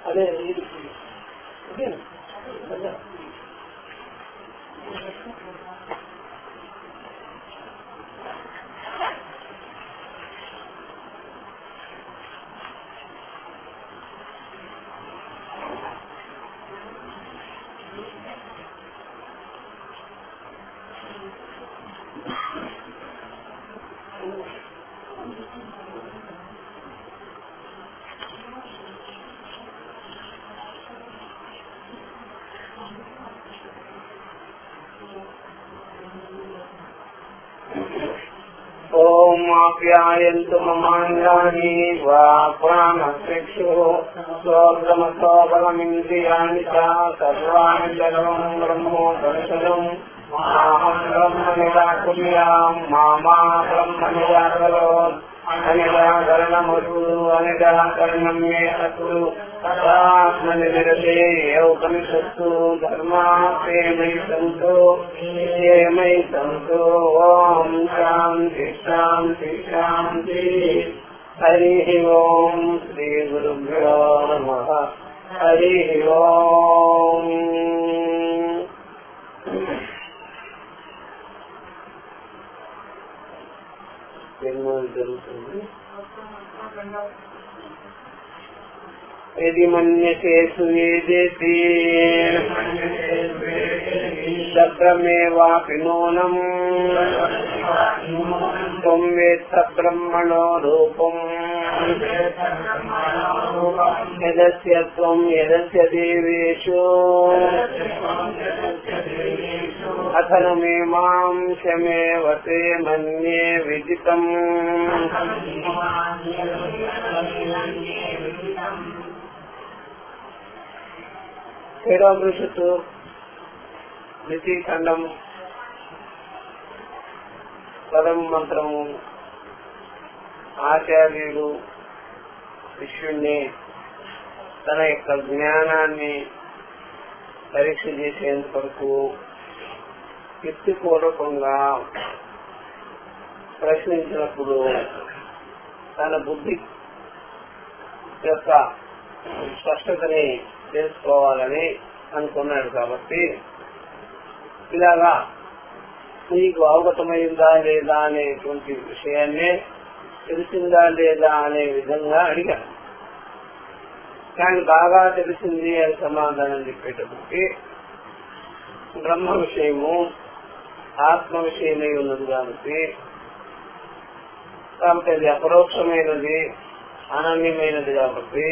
అదే ఆప్యాయంతు మమాంగాని వా ప్రాణచక్షు స్వర్గమతో బలమింద్రియాణి సర్వాణి జగం బ్రహ్మోపనిషదం మాహం బ్రహ్మ నిరాకుర్యాం మామా బ్రహ్మ నిరాకరోత్ అనిరాకరణమస్తు అనిరాకరణం మే అస్తు తదాత్మనిరతే ఉపనిషత్తు ధర్మాస్తే మయి సంతో మయి సంతో. ఓం శాంతి శాంతి శాంతి. హరి ఓం. శ్రీ గురుభ్యో నమః. హరి ఓం. జరుగుతుంది. యది మన్యతే సువేదేతి సబ్రమేవాపి నూనం త్వం వేత్త బ్రహ్మణో రూపం యదస్య త్వం యదస్య దేవేషు అథనమేమాంశమేవ తే మన్యే విదితం. ఏడవ ఉపనిషత్తు ద్వితీయ పదం మంత్రము. ఆచార్యుడు శిష్యుణ్ణి తన యొక్క జ్ఞానాన్ని పరీక్ష చేసేందుకు యుక్తిపూర్వకంగా ప్రశ్నించినప్పుడు తన బుద్ధి యొక్క స్పష్టతని తెలుసుకోవాలని అనుకున్నాడు. కాబట్టి ఇలాగా నీకు అవగతమైందా లేదా అనేటువంటి విషయాన్నే తెలిసిందా లేదా అనే విధంగా అడిగాను. కానీ బాగా తెలిసింది అని సమాధానం చెప్పేటప్పటికి బ్రహ్మ విషయము ఆత్మ విషయమై ఉన్నది కాబట్టి అది అపరోక్షమైనది, అనన్యమైనది కాబట్టి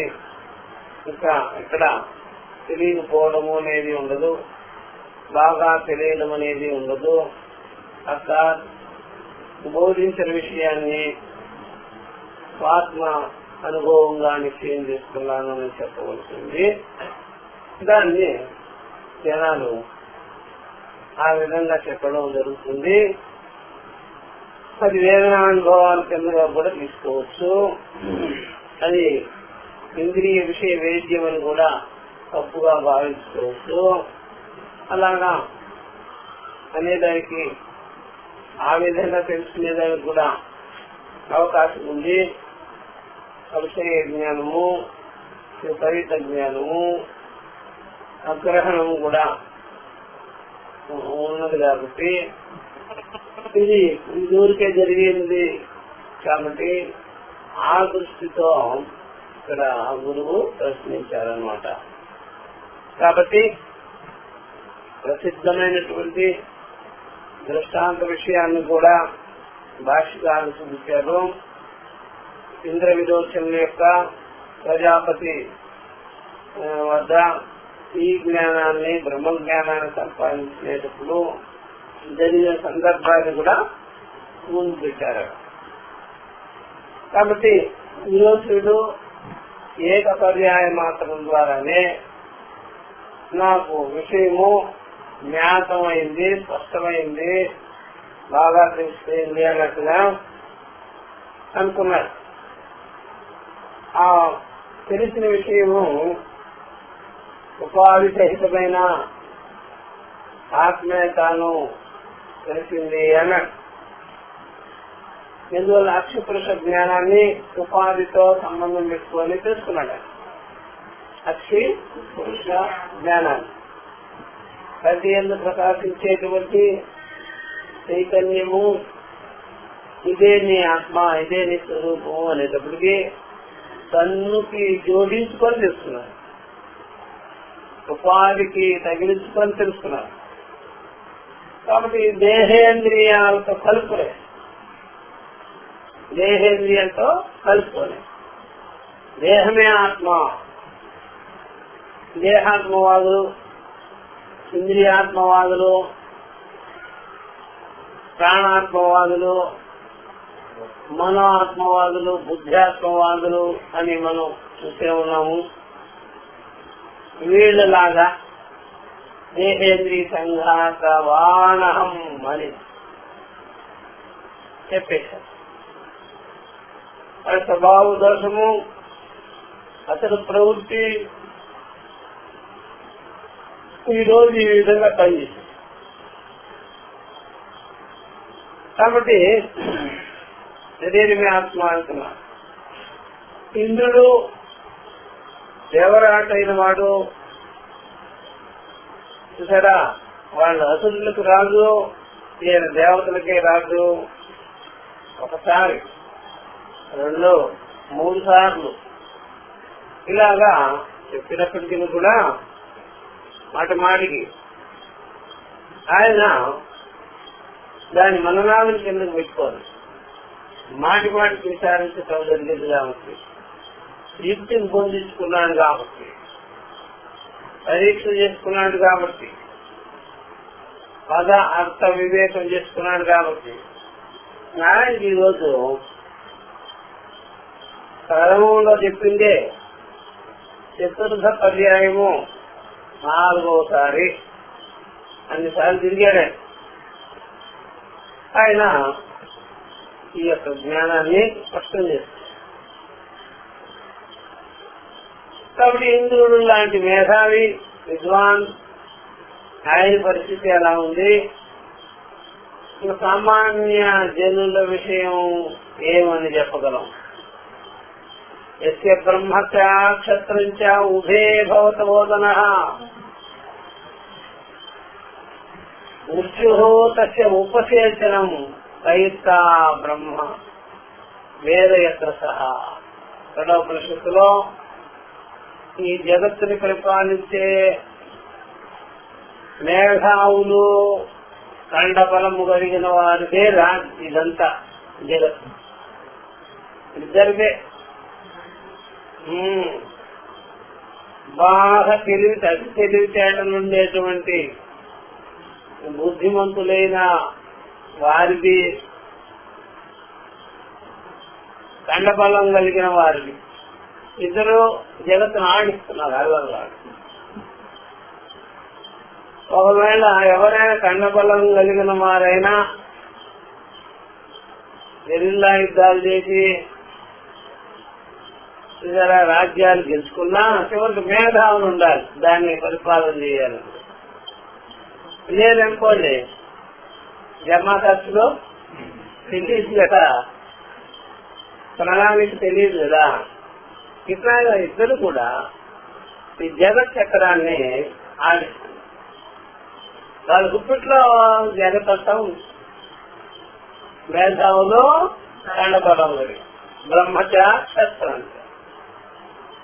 ఇంకా ఇక్కడ తెలియకపోవడము అనేది ఉండదు, బాగా తెలియడం అనేది ఉండదు. అర్థాత్ బోధించిన విషయాన్ని ఆత్మ అనుభవంగా నిశ్చయం చేసుకున్నాను అని చెప్పవలసింది. దాన్ని జనాలు ఆ విధంగా చెప్పడం జరుగుతుంది. అది వేదనానుభవాల కిందగా కూడా తీసుకోవచ్చు. అది ఇంద్రియ విషయ వేద్యం అని కూడా తప్పుగా భావించుకోవచ్చు. అలాగా అనేదానికి ఆ విధంగా తెలుసుకునేదానికి కూడా అవకాశం ఉంది. విషయ జ్ఞానము, విపరీత జ్ఞానము, అగ్రహణము కూడా ఉన్నది కాబట్టి ఇది ఊరికే జరిగేది కాబట్టి ఆ దృష్టితో ఇక్కడ గురువు ప్రశ్నించారనమాట. కాబట్టి ప్రసిద్ధమైనటువంటి దృష్టాంత విషయాన్ని కూడా భాష్యకారులు చూపించారు. ఇంద్ర విదోచనుల యొక్క ప్రజాపతి వద్ద ఈ జ్ఞానాన్ని బ్రహ్మ జ్ఞానాన్ని సంపాదించేటప్పుడు జరిగిన సందర్భాన్ని కూడా ముందు పెట్టారు. కాబట్టి విరోధుడు ఏక పర్యాయ మాత్రం ద్వారానే నాకు విషయము జ్ఞాతమైంది, స్పష్టమైంది, బాగా తెలిసిపోయింది అన్నట్టుగా అనుకున్నారు. ఆ తెలిసిన విషయము ఉపాధి సహితమైన ఆత్మే తాను తెలిసింది అన్నాడు. ఎందువల్ల అక్షిపురుష జ్ఞానాన్ని ఉపాధితో సంబంధం పెట్టుకొని తెలుసుకున్నాడు. అక్షి పురుష జ్ఞానాన్ని ప్రతి ఎందుకు ప్రకాశించేటువంటి చైతన్యము, ఇదే నీ ఆత్మ, ఇదే నీ స్వరూపము అనేటప్పటికీ తన్నుకి జోడించుకొని తెలుసుకున్నారు, ఉపాధికి తగిలించుకొని తెలుసుకున్నారు. కాబట్టి దేహేంద్రియాలతో కలుపులే, దేహేంద్రియాలతో కలుపుకోలే. దేహమే ఆత్మ. దేహాత్మవాదులు, ఇంద్రియాత్మవాదులు, ప్రాణాత్మవాదులు, మనో ఆత్మవాదులు, బుద్ధ్యాత్మవాదులు అని మనం చూసే ఉన్నాము. వీళ్ళలాగా దేహేంద్రియ సంఘాత వాణహం అని చెప్పేశారు. అది స్వభావ దోషము, అతడు ప్రవృత్తి ఈరోజు ఈ విధంగా పనిచేసింది. కాబట్టి శరీరమే ఆత్మ అంటున్నారు. ఇంద్రుడు దేవరాట అయిన వాడు చూసారా, వాళ్ళ అసురులకు రాజు, ఈయన దేవతలకే రాజు. ఒకసారి, 2, 3 సార్లు ఇలాగా చెప్పినప్పటికీ కూడా మాటికి ఆయన దాని మననాలను కిందకు పెట్టుకోరు. మాటికి విచారించడం జరిగింది కాబట్టి, యుక్తిని పొందించుకున్నాడు కాబట్టి, పరీక్ష చేసుకున్నాడు కాబట్టి, పద అర్థ వివేకం చేసుకున్నాడు కాబట్టి నారాయణ ఈరోజు క్రమంలో చెప్పిందే చతుర్థ పర్యాయము 4వసారి అన్నిసార్లు తిరిగాడు ఆయన. ఈ యొక్క జ్ఞానాన్ని స్పష్టం చేస్తారు. కాబట్టి ఇంద్రుడు లాంటి మేధావి విద్వాన్ ఆయన పరిస్థితి ఎలా ఉంది, సామాన్య జనుల విషయం ఏమని చెప్పగలం? యస్య బ్రహ్మచ క్షత్రంచ ఉభే భవతబోధన మృత్యు తస్య ఉపసేచనం కైత్తా బ్రహ్మ వేదయత్ర సహా. రెండవ ఉపనిషత్తులో ఈ జగత్తుని పరిపాలించే మేధావులు, ఖండబలము కలిగిన వారిదే ఇదంతా జగత్తు. ఇద్దరిదే బాగా అతి తెలివితేటలు ఉండేటువంటి బుద్ధిమంతులైన వారిది, ఖండబలం కలిగిన వారిది. ఇద్దరు జగత్తును ఆడిస్తున్నారు అల్లగా. ఒకవేళ ఎవరైనా ఖండబలం కలిగిన వారైనా గెరిల్లా యుద్ధాలు చేసి రాజ్యాలు గెలుచుకున్నా చివరికి మేధావులు ఉండాలి దాన్ని పరిపాలన చేయాలి. లేదనుకోండి జన్మకర్షులో తెలియదు కదా, ప్రణాళిక తెలియదు కదా. ఇట్లా ఇద్దరు కూడా ఈ జగత్ చక్రాన్ని ఆడిస్తారు. వాళ్ళ గుప్పిట్లో జగత్తంతా ఉంది. మేధావులు ఖండబలం బ్రహ్మచ శస్త్రం.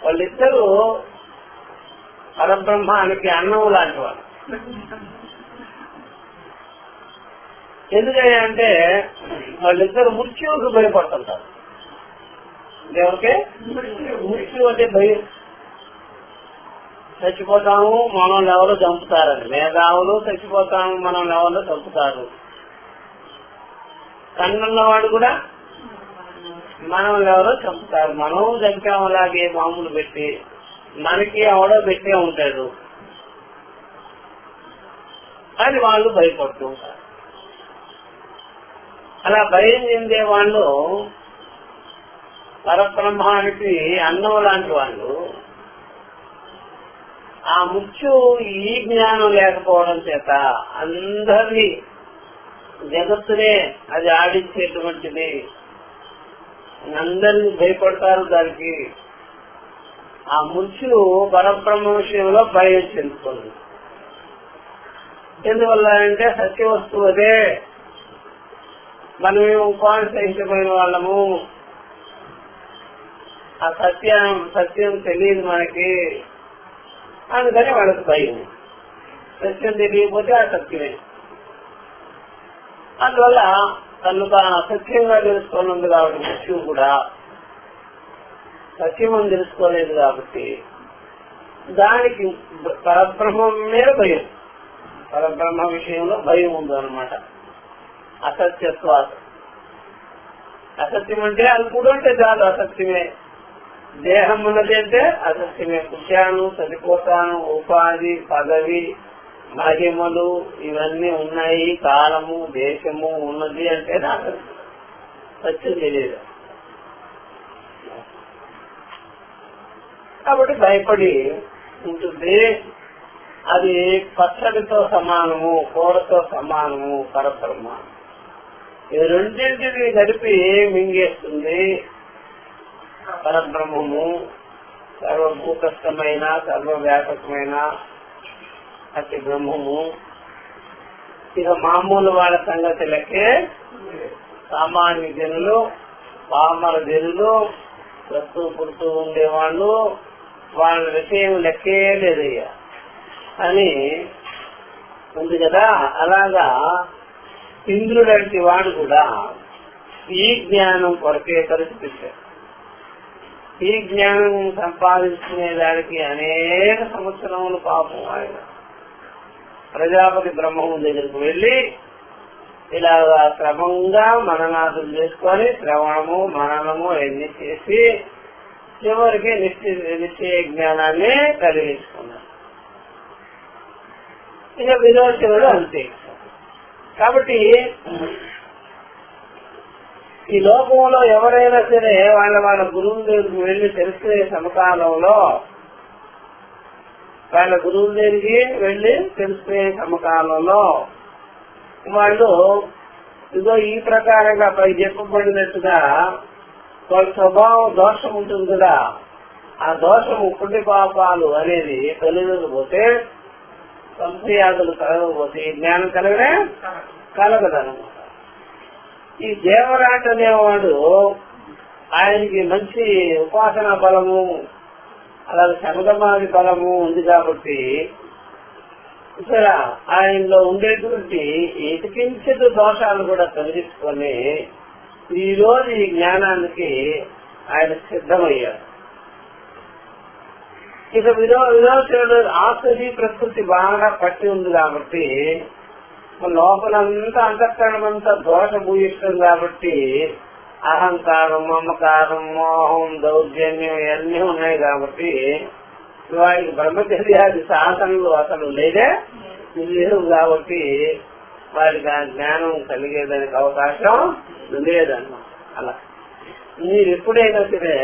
వాళ్ళిద్దరూ పరబ్రహ్మానికి అన్నం లాంటి వాళ్ళు. ఎందుకంటే వాళ్ళిద్దరు మృత్యువుకు భయపడుతుంటారు. దేవుడికి మృత్యు అంటే భయం. చచ్చిపోతాము, మనం ఎవరో చంపుతారని. మేధావులు చచ్చిపోతాము, మనం ఎవరో చంపుతారు. కన్నున్నవాడు కూడా మనం ఎవరో చంపుతారు, మనం చంపాము అలాగే మామూలు పెట్టి, మనకి ఎవడో పెట్టే ఉంటాడు అని వాళ్ళు భయపడుతూ ఉంటారు. అలా భయం చెందే వాళ్ళు పరబ్రహ్మానికి అన్నం లాంటి వాళ్ళు. ఆ మృత్యు ఈ జ్ఞానం లేకపోవడం చేత అందరినీ జగత్తునే అది ఆడించేటువంటిది. అందరినీ భయపడతారు దానికి. ఆ మృత్యు పరబ్రహ్మ విషయంలో భయం చెందుతుంది. ఎందువల్ల అంటే సత్య వస్తువు అదే. మనమేమో ఉపాసహితమైన వాళ్ళము. ఆ సత్యం తెలియదు మనకి, అందుకని వాళ్ళకి భయం. సత్యం తెలియకపోతే ఆ సత్యమే. అందువల్ల తను అసత్యంగా తెలుసుకోనుంది కాబట్టి మృత్యువు కూడా సత్యం అని తెలుసుకోలేదు కాబట్టి దానికి పరబ్రహ్మం మీద భయం. పరబ్రహ్మ విషయంలో భయం ఉంది అన్నమాట. అసత్యత్వాత. అసత్యం అంటే అది కూడా అంటే చాలు అసత్యమే. దేహం ఉన్నది అంటే అసత్యమే. పుట్టాను, చనిపోతాను, ఉపాధి, పదవి, మహిమలు ఇవన్నీ ఉన్నాయి, కాలము, దేశము ఉన్నది అంటే నాకు సత్యం తెలియదు. కాబట్టి భయపడి ఉంటుంది. అది పచ్చడితో సమానము, కూరతో సమానము పరబ్రహ్మ. ఈ రెండింటిని కలిపి మింగేస్తుంది పరబ్రహ్మము. సర్వభూతస్థమైన సర్వవ్యాపకమైన అతి బ్రహ్మము. ఇక మామూలు వాళ్ళ సంగతి లెక్కే. సామాన్య జనులు, పామర జనులు, వస్తూ పుడుతూ ఉండేవాళ్ళు, వాళ్ళ విషయం లెక్కే లేదయ్యా అని ఉంది కదా. అలాగా ఇంద్రుడంటి వాడు కూడా ఈ జ్ఞానం కొరకే కలుసుకుంటాడు. ఈ జ్ఞానం సంపాదించుకునే దానికి అనేక సంవత్సరములు పాపం ఆయన ప్రజాపతి బ్రహ్మము దగ్గరకు వెళ్లి ఇలాగా క్రమంగా మననాదులు చేసుకొని శ్రవణము మననము ఎన్ని చేసి చివరికి నిశ్చయ జ్ఞానాన్ని కలిగించుకున్నాడు. ఇక విరోచనుడు అంతే. కాబట్టి ఈ లోకంలో ఎవరైనా సరే వాళ్ళ గురువుల దగ్గరికి వెళ్లి తెలుసుకునే సమకాలంలో వాళ్ళ గురువుల దగ్గరికి వెళ్లి తెలుసుకునే సమకాలంలో వాళ్ళు ఇదో ఈ ప్రకారంగా పై చెప్పబడినట్టుగా వాళ్ళ స్వభావం దోషం ఉంటుంది కదా. ఆ దోషము పుణ్య పాపాలు అనేది తొలగకపోతే, సంశయాదులు కలగకపోతే జ్ఞానం కలగదనమాట. ఈ దేవరాట అనేవాడు ఆయనకి మంచి ఉపాసనా బలము, అలాగే శమదమాది బలము ఉంది కాబట్టి ఇక్కడ ఆయనలో ఉండేటువంటి ఎతికించదు దోషాలు కూడా తొలగించుకొని ఈ రోజు ఈ జ్ఞానానికి ఆయన సిద్ధమయ్యారు. ఇక విరోచనుడు ఆకృతి ప్రకృతి బాగా పట్టి ఉంది కాబట్టి లోపలంతా అంతఃకరణమంతా దోషభూయిష్టం కాబట్టి అహంకారం, మమకారం, మోహం, దౌర్జన్యం ఇవన్నీ ఉన్నాయి కాబట్టి వాడికి బ్రహ్మచర్యాది సాధనలు అసలు లేవు కాబట్టి వాడికి ఆ జ్ఞానం కలిగేదానికి అవకాశం లేదన్నమాట. అలా మీరు ఎప్పుడైనా సరే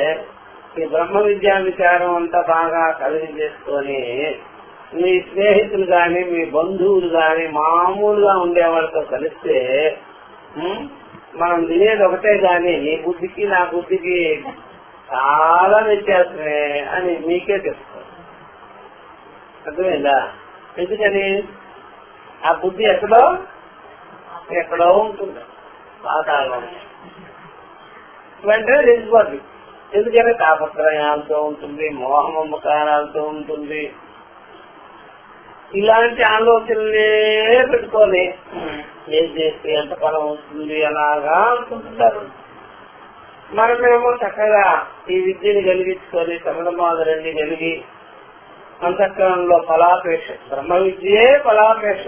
ఈ బ్రహ్మ విద్యా విచారం అంతా బాగా కలిగి చేసుకొని మీ స్నేహితులు గాని మీ బంధువులు గాని మామూలుగా ఉండే వాళ్ళతో కలిస్తే మనం తినేది ఒకటే గాని నీ బుద్ధికి నా బుద్ధికి చాలా వ్యత్యాసమే అని మీకే తెలుస్తుంది. అర్థమైందా? ఎందుకని ఆ బుద్ధి ఎక్కడో ఉంటుంది, పాతాళం. వెంటనే తెలిసిపోద్ది. ఎందుకంటే తాపత్రయాలతో ఉంటుంది, మోహమకారాలతో ఉంటుంది. ఇలాంటి ఆలోచనలే పెట్టుకొని ఏం చేస్తే ఎంత ఫలం వస్తుంది అలాగా అనుకుంటున్నారు. మనమేమో చక్కగా ఈ విద్యని కలిగించుకొని సమదమాదరన్ని కలిగి అంతఃకరణలో ఫలాపేక్ష, బ్రహ్మ విద్యే ఫలాపేక్ష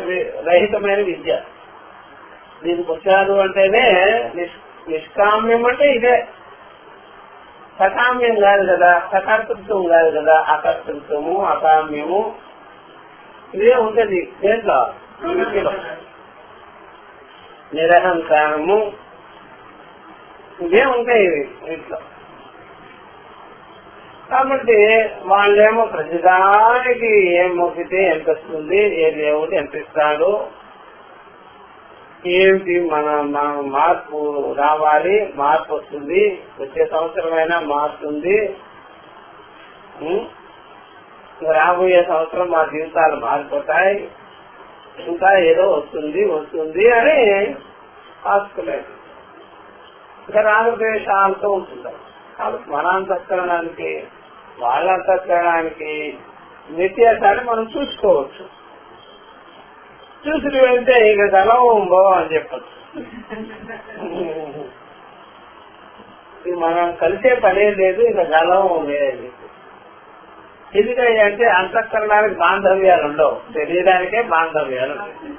రహితమైన విద్య. దీనికి వచ్చారు అంటేనే నిష్కామ్యం అంటే ఇదే. సకామ్యం కాదు కదా, సకర్తృత్వం కాదు కదా. అకర్తృత్వము, అకామ్యము ఇదే ఉంటది దేంట్లో, నిరహంకారము ఇదే ఉంటాయి ఇంట్లో. కాబట్టి వాళ్ళేమో ప్రతిదానికి ఏం మొక్కితే ఎంత వస్తుంది, ఏ దేవుడు ఎంత ఇస్తాడు, ఏమిటి మన మార్పు రావాలి, మార్పు వస్తుంది, వచ్చే సంవత్సరమైనా మారుతుంది, రాబోయే సంవత్సరం మా జీవితాలు మారిపోతాయి, ఇంకా ఏదో వస్తుంది అని ఆశలేదు. ఇంకా రాగద్వేషాలతో ఉంటుంటారు. కాబట్టి మన అంతఃకరణానికి వాళ్ళ అంతఃకరణానికి వ్యత్యాసాన్ని మనం చూసుకోవచ్చు. చూసి వెళ్తే ఇక గలవం బావా అని చెప్పచ్చు. మనం కలిసే పనే లేదు, ఇక గలవం లేదని చెప్పి. ఎందుకంటే అంటే అంతఃకరణానికి బాంధవ్యాలు ఉండవు, శరీరానికే బాంధవ్యాలు ఉంటాయి.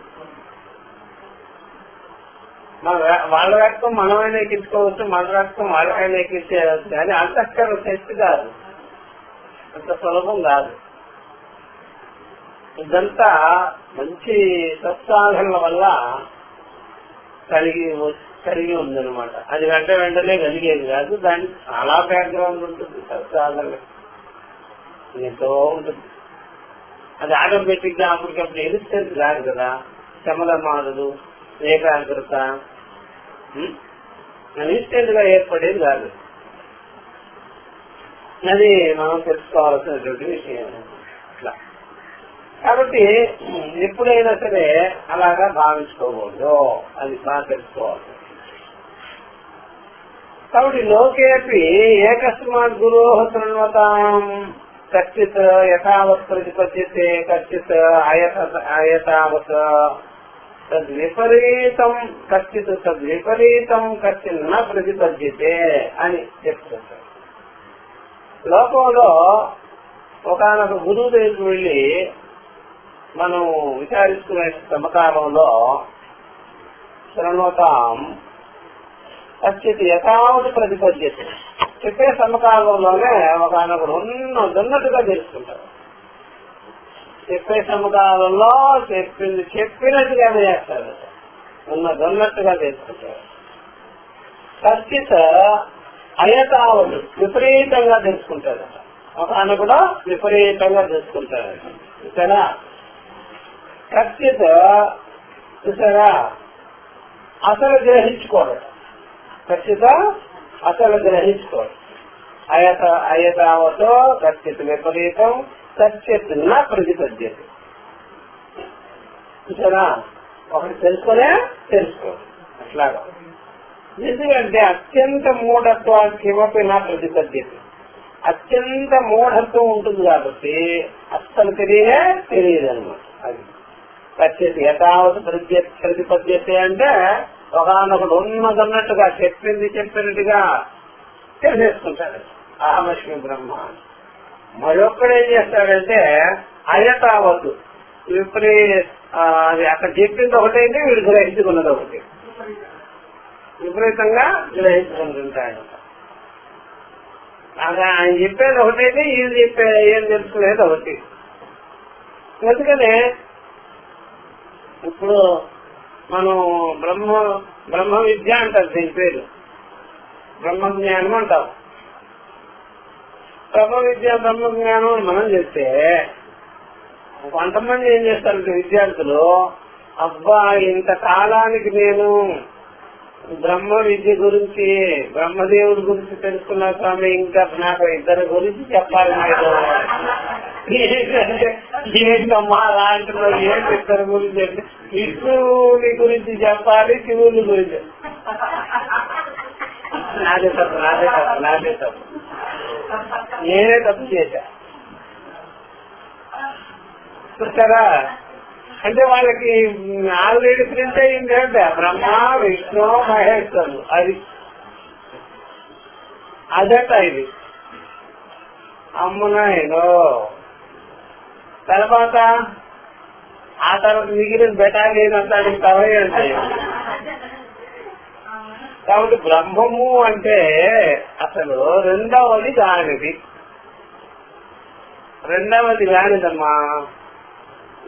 వాళ్ళ రక్తం మనమైనా ఎక్కించుకోవచ్చు, మన రక్తం వాళ్ళకైనా ఎక్కించేయవచ్చు, కానీ అంతఃకరణ శక్తి కాదు, అంత సులభం కాదు. ఇదంతా మంచి సత్సాధనల వల్ల కలిగి ఉందన్నమాట. అది వెంటనే కలిగేది కాదు, దానికి చాలా బ్యాక్గ్రౌండ్ ఉంటుంది. సత్సాధన ఎంతో ఉంటుంది. అది ఆటోమేటిక్ గా అప్పటికప్పుడు ఎదుర్కొంది కాదు కదా. శమలమానులు, ఏకాగ్రత ఇన్స్టెంట్ గా ఏర్పడేది కాదు. అది మనం తెలుసుకోవాల్సినటువంటి విషయం. అట్లా కాబట్టి ఎప్పుడైనా సరే అలాగా భావించుకోకూడదు, అది బాగా తెలుసుకోవాలి. కాబట్టి లోకేపి ఏకస్మాత్ గురో శృణ్వతాం కచ్చిత్ యథావత్ ప్రతిపద్యతే కచ్చిత్ అయథావత్ తద్విపరీతం కచ్చిత్ తద్విపరీతం కచ్చిత్ న ప్రతిపద్యతే అని చెప్తుంటారు. లోకంలో ఒకనొక గురువు దగ్గరికి వెళ్ళి మనం విచారిస్తున్న సమకాలంలో శృణ్వతాం కచ్చిత్ యథావత్ ప్రతిపద్యతే చెప్పే సమకాలంలోనే ఒకనొకడు ఉన్నట్టుగా తెలుసుకుంటారు. చెప్పే సమకాలంలో చెప్పినట్టుగా చేస్తారు, ఉన్నట్టుగా తెలుసుకుంటారు. కచ్చిత్ అయతావత్ విపరీతంగా తెలుసుకుంటారు. ఒకనొకడు విపరీతంగా తెలుసుకుంటారు. చూసారా, కచ్చిత్ చూసారా అసలు గ్రహించుకోవడం, ఖచ్చిత అసలు గ్రహించుకోవడం. అయతావతో కచ్చిత్ విపరీతం సత్యత్ నా ప్రతిపద్యత. చూసారా, ఒకటి తెలుసుకోవాలి అట్లాగా. ఎందుకంటే అత్యంత మూఢత్వానికి కిమపి నా ప్రతిపద్యత, అత్యంత మూఢత్వం ఉంటుంది కాబట్టి అస్సలు తెలియదు అనమాట. అది కచ్చిత్ యథావత్ ప్రతిపద్యత అంటే ఒకనొకడు ఉన్నదన్నట్టుగా చెప్పినట్టుగా తెలిసేసుకుంటాడు. అహమస్మి బ్రహ్మ. మరొక్కడు ఏం చేస్తాడంటే అయతావత్ అది అక్కడ చెప్పింది ఒకటైతే వీడు గ్రహించుకున్నది ఒకటి, విపరీతంగా గ్రహించుకుంటుంటాడు. ఆయన చెప్పేది ఒకటైతే ఈయన ఏం తెలుసుకునేది ఒకటి. అందుకనే ఇప్పుడు మనం బ్రహ్మ విద్య అంటారు, దీని పేరు బ్రహ్మజ్ఞానం అంటాం. బ్రహ్మజ్ఞానం మనం చెప్తే కొంతమంది ఏం చేస్తారంటే విద్యార్థులు, అబ్బా ఇంత కాలానికి నేను బ్రహ్మ విద్య గురించి బ్రహ్మదేవుడి గురించి తెలుసుకున్నా స్వామి, ఇంకా నాకు ఇద్దరు గురించి చెప్పాలి. ఏంటమ్మా అలా అంటున్నారు, ఏంటి ఇద్దరు గురించి అంటే విష్ణువుని గురించి చెప్పాలి, శివుని గురించి. నాదే తప్పు నేనే తప్పు చేశా. చూసారా, అంటే వాళ్ళకి ఆల్రెడీ ప్రింట్ అయింది అంటే బ్రహ్మ విష్ణు మహేశ్వరుడు, అదట ఇది. అమ్మునాయనో తర్వాత ఆ తర్వాత మిగిలిన బెటాలియన్ అంతా కవై ఉంటాయి. కాబట్టి బ్రహ్మము అంటే అసలు రెండవది కానిదమ్మా.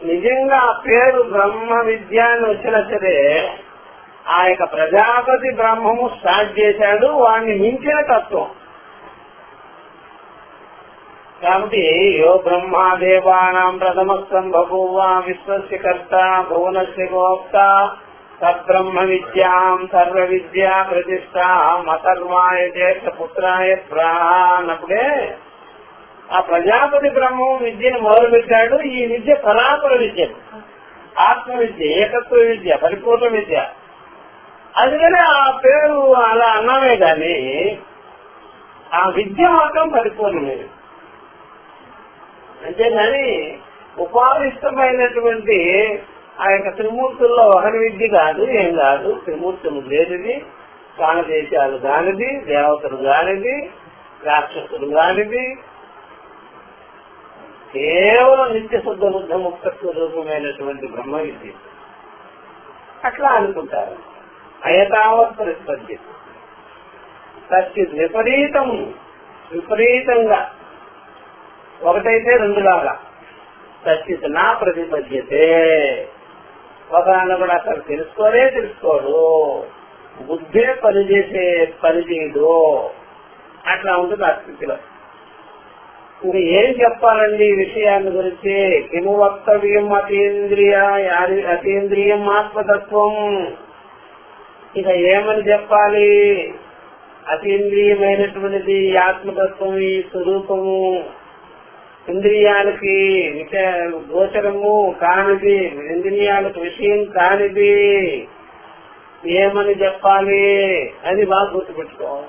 నిజంగా ఆ పేరు బ్రహ్మ విద్య అని వచ్చినా సరే ఆ యొక్క ప్రజాపతి బ్రహ్మము స్టార్ట్ చేశాడు, వాడిని మించిన తత్వం. కాబట్టి యో బ్రహ్మాదేవానాం ప్రథమస్థం బభూవ విశ్వస్య కర్త భువనస్య గోప్త సబ్రహ్మ విద్యాం సర్వ విద్యా ప్రతిష్టాం అసర్వాయ దేశ పుత్రాయ ప్రాన్నప్పుడే ఆ ప్రజాపతి బ్రహ్మం విద్యను మొదలుపెట్టాడు. ఈ విద్య పరాపర విద్య, ఆత్మ విద్య, ఏకత్వ విద్య, పరిపూర్ణ విద్య. అందుకని ఆ పేరు అలా అన్నామే కానీ ఆ విద్య మాత్రం పరిపూర్ణమైనది. అంతేగాని ఉపాధిష్టమైనటువంటి ఆ యొక్క త్రిమూర్తుల్లో ఒకరి విద్య కాదు, ఏం కాదు. త్రిమూర్తులు లేనిది, కాణదేశాలు కానిది, దేవతలు కానిది, రాక్షసులు కానిది, కేవలం నిత్య శుద్ధ బుద్ధ ముక్త స్వరూపమైనటువంటి బ్రహ్మ విద్య. అట్లా అనుకుంటారు. అయతావత్ ప్రతిపద్య సచ్చిత్ విపరీతం, విపరీతంగా ఒకటైతే రెండులాగా సచ్చిత్ నా ప్రతిపద్యతే. ఒకదాన్ని కూడా అసలు తెలుసుకోడు, బుద్ధే పనిచేయదు. అట్లా ఉంటుంది ఆ స్థితిలో. ఇంకా ఏం చెప్పాలండి ఈ విషయాన్ని గురించి? కిము వక్తవ్యం అతీంద్రియం ఆత్మతత్వం. ఇక ఏమని చెప్పాలి? అతీంద్రియమైనటువంటిది ఆత్మతత్వం, ఈ స్వరూపము ఇంద్రియాలకి గోచరము కానిది, ఇంద్రియాలకు విషయం కానిది. ఏమని చెప్పాలి అని బాగా గుర్తుపెట్టుకోవాలి.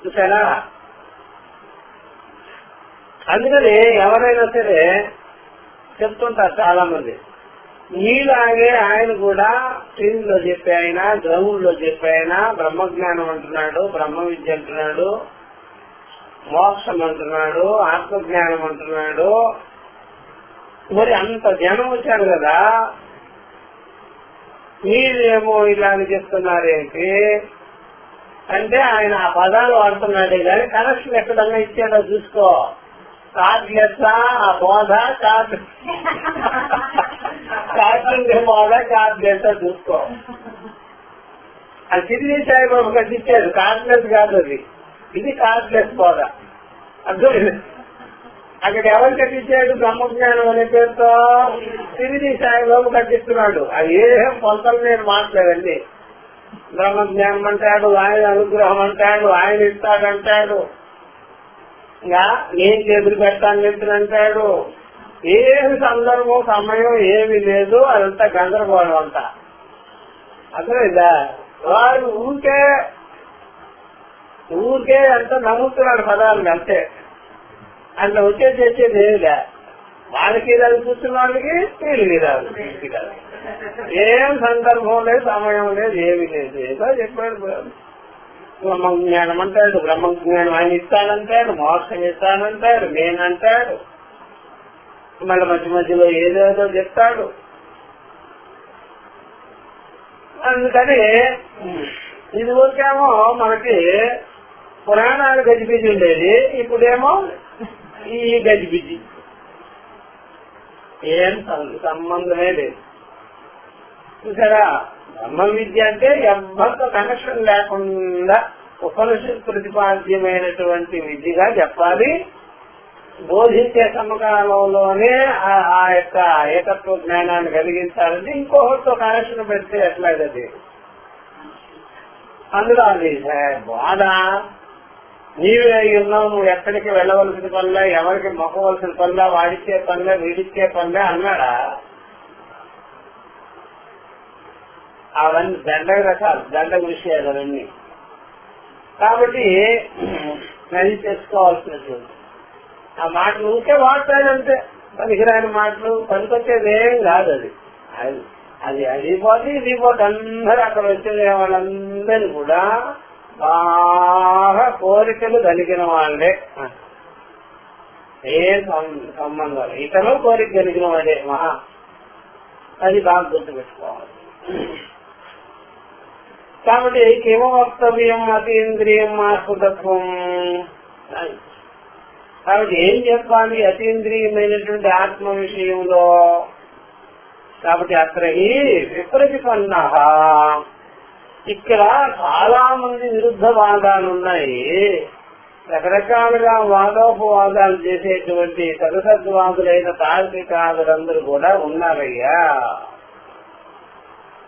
చూసారా? అందుకని ఎవరైనా సరే చెప్తుంటారు చాలా మంది, నీలాగే ఆయన కూడా టీవీలో చెప్పే ఆయన, గ్రౌండ్లో చెప్పే ఆయన బ్రహ్మజ్ఞానం అంటున్నాడు, బ్రహ్మ విద్య అంటున్నాడు, మోక్షం అంటున్నాడు, ఆత్మజ్ఞానం అంటున్నాడు. మరి అంత జనం వచ్చారు కదా, మీరేమో ఇలాని చెప్తున్నారేంటి అంటే ఆయన ఆ పదాలు వాడుతున్నాడే కానీ కనెక్షన్ ఎక్కడన్నా ఇచ్చాడో చూసుకో. కార్డ్లెస్సా ఆ బోధ, కార్డుండే బోధ, కార్డ్లెస్సా చూసుకో. అది సిరిడి సాయిబాబు కట్టించాడు, కార్డ్లెస్ కాదు అది, ఇది కార్డ్లెస్ బోధ. అర్థం అక్కడ ఎవరు కట్టించాడు? బ్రహ్మజ్ఞానం అనే పేరుతో సిరిడి సాయిబాబు కట్టిస్తున్నాడు. అది ఏం కొలతలు నేను మాట్లాడండి. బ్రహ్మజ్ఞానం అంటాడు, ఆయన అనుగ్రహం అంటాడు, ఆయన ఇస్తాడంటాడు, ఇంకా నేను చేతులు పెట్టాను అంటాడు. ఏమి సందర్భం సమయం ఏమి లేదు, అదంతా గందరగోళం అంతా. అర్థమైందా? వాడు ఊరికే అంత నమ్ముతున్నాడు పదాలు అంతే. అట్లా వచ్చేసేది ఏమిలే. వాళ్ళకి రాదు, కూర్చున్న వాళ్ళకి వీళ్ళకి రాదు. ఏం సందర్భం లేదు, సమయం లేదు, ఏమి లేదు. ఏదో చెప్పాడు. బ్రహ్మజ్ఞానం అంటాడు, బ్రహ్మజ్ఞానం ఆయన ఇస్తానంటాడు, మోక్షం ఇస్తానంటాడు, నేనంటాడు, మళ్ళీ మధ్య మధ్యలో ఏదేదో చెప్తాడు. అందుకని ఇది వరకేమో మనకి పురాణాలు గజిబిజి ఉండేది, ఇప్పుడేమో ఈ గజిబిజి. ఏం సంబంధమే లేదు. చూసారా? బ్రహ్మ విద్య అంటే ఎవరితో కనెక్షన్ లేకుండా ఉపనిషత్ ప్రతిపాద్యమైనటువంటి విద్యగా చెప్పాలి. బోధించే సమకాలంలోనే ఆ యొక్క ఏకత్వ జ్ఞానాన్ని కలిగించాలని ఇంకొకరితో కనెక్షన్ పెడితే ఎట్లాగది? అందులో అది బాధ. నీవే ఉన్నావు, నువ్వు ఎక్కడికి వెళ్ళవలసిన పనిలే, ఎవరికి మొక్కవలసిన పనిలా, వాడిచ్చే పనిలే, వీడిచ్చే పనిలే అన్నాడా? అవన్నీ దండగ రకాలు, దండగ విషయాలు అవన్నీ. కాబట్టి అది తెలుసుకోవాల్సినటువంటి ఆ మాటలు ఊరికే వాడతాడంటే పనికిరాని మాటలు, పనికొచ్చేది ఏం కాదు. అది అదిపోతే ఇదిపోతే అందరూ అక్కడ వచ్చే వాళ్ళందరూ కూడా బాగా కోరికలు కలిగిన వాళ్ళే. ఏ సంబంధం ఇతను కోరిక కలిగిన వాడే మహా. అది బాగా గుర్తుపెట్టుకోవాలి. కాబట్టి కిము వక్తవ్యం అతీంద్రియం ఆత్మతత్వం. కాబట్టి ఏం చెప్పాలి అతీంద్రియమైనటువంటి ఆత్మ విషయంలో? కాబట్టి అక్కడ ఈ విప్రతిపన్న, ఇక్కడ చాలా మంది విరుద్ధ వాదాలు ఉన్నాయి. రకరకాలుగా వాదోపవాదాలు చేసేటువంటి సదసద్వాదులైన తార్కికాదులందరూ కూడా ఉన్నారయ్యా.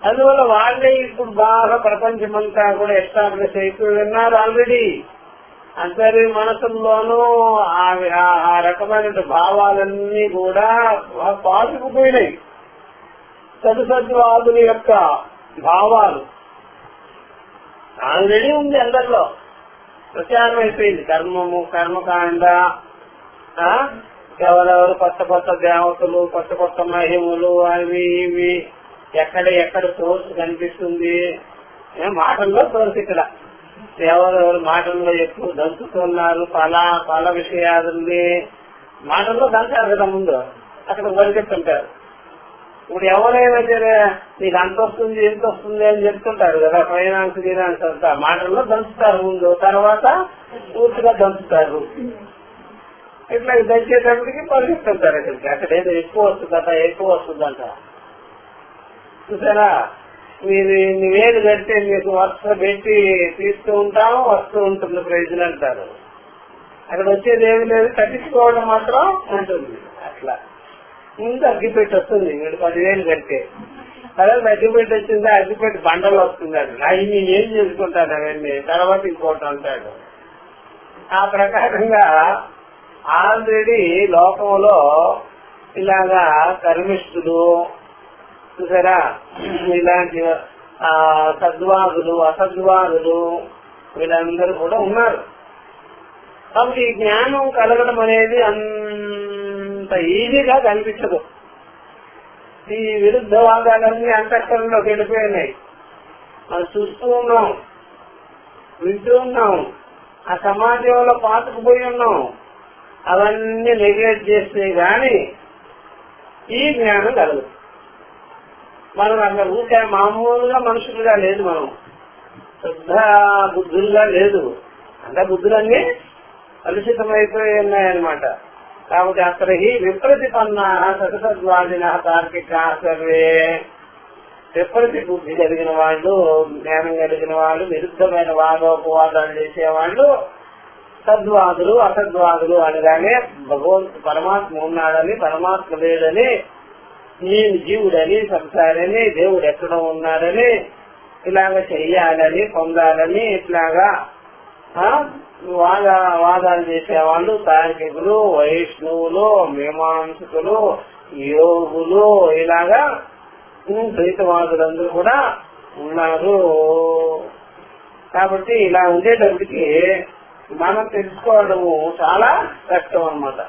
అందువల్ల వాళ్ళే ఇప్పుడు బాగా ప్రపంచమంతా కూడా ఎస్టాబ్లిష్ అయిపోయి ఉన్నారు ఆల్రెడీ. అందరి మనసుల్లోనూ ఆ రకమైన భావాలన్నీ కూడా పాతుకుపోయినాయి. సదసద్వాదుల యొక్క భావాలు ఆల్రెడీ ఉంది, అందరిలో ప్రచారం అయిపోయింది. కర్మము, కర్మకాండ, ఎవరెవరు కొత్త కొత్త దేవతలు, కొత్త కొత్త మహిమలు, అవి ఇవి ఎక్కడ సోర్స్ కనిపిస్తుంది. మాటల్లో సోర్స్ ఇక్కడ ఎవరెవరు మాటల్లో ఎక్కువ దంచుతున్నారు, పల విషయాలని మాటల్లో దంచారు కదా ముందు, అక్కడ వదిలిపెట్టుంటారు. ఇప్పుడు ఎవరైనా సరే నీకు అంత వస్తుంది ఎంత వస్తుంది అని చెప్తుంటారు కదా, ఫైనాన్స్ గినాన్స్ అంతా మాటల్లో దంచుతారు ముందు, తర్వాత పూర్తిగా దంచుతారు. ఇట్లా దంచేటప్పటికి పరిగెత్తుంటారు ఇక్కడికి. అక్కడ ఏదో ఎక్కువ వస్తుందంట. చూసారా, మీరు ఇన్ని వేలు కడితే మీకు వరుస పెట్టి తీస్తూ ఉంటాము, వస్తూ ఉంటుంది ప్రైజులు అంటారు. అక్కడ వచ్చేది ఏమి లేదు, కట్టించుకోవడం మాత్రం ఉంటుంది. అట్లా ముందు అగ్గిపెట్టి వస్తుంది, వీడు 10,000 కడితే. తర్వాత అగ్గిపెట్టి వచ్చిందా, అగ్గిపెట్టి బండలు వస్తుంది. అవి నేను ఏం చేసుకుంటాను అవన్నీ, తర్వాత ఇంకోటి అంటాడు. ఆ ప్రకారంగా ఆల్రెడీ లోకంలో ఇలాగా కర్మిష్ఠులు చూసారా, ఇలాంటి సద్వాదులు, అసద్వాదులు వీళ్ళందరూ కూడా ఉన్నారు. కాబట్టి ఈ జ్ఞానం కలగడం అనేది అంత ఈజీగా కనిపించదు. ఈ విరుద్ధవాదాలన్నీ అంతఃకరణలోకి వెళ్ళిపోయినాయి. మనం చూస్తూ ఉన్నాం, వింటూ ఉన్నాం, ఆ సమాజంలో పాతుకుపోయి ఉన్నాం. అవన్నీ నెగ్లెక్ట్ చేస్తే గాని ఈ జ్ఞానం కలగదు. మనం అక్కడ ఊరికే మామూలుగా మనుషులుగా లేదు, మనం శుద్ధ బుద్ధులుగా లేదు. అంటే బుద్ధులన్నీ కలుషితమైపోయి ఉన్నాయన్నమాట. కాబట్టి అక్కడ ఈ విప్రతిపన్న సదసద్వాదిన తార్కిక సర్వే, విపరీత బుద్ధి కలిగిన వాళ్ళు, జ్ఞానం కలిగిన వాళ్ళు, విరుద్ధమైన వాదోపవాదాలు చేసేవాళ్ళు సద్వాదులు, అసద్వాదులు అనగానే పరమాత్మ ఉన్నాడని, పరమాత్మ లేదని, నేను జీవుడని, సంసారని, దేవుడు ఎక్కడ ఉన్నాడని, ఇలాగ చెయ్యాలని, పొందాలని ఇట్లాగా వాదాలు చేసేవాళ్ళు తార్కికులు, వైష్ణవులు, మీమాంసకులు, యోగులు, ఇలాగా ద్వైతవాదులందరూ కూడా ఉన్నారు. కాబట్టి ఇలా ఉండేటప్పటికి మనం తెలుసుకోవడము చాలా కష్టం అన్నమాట.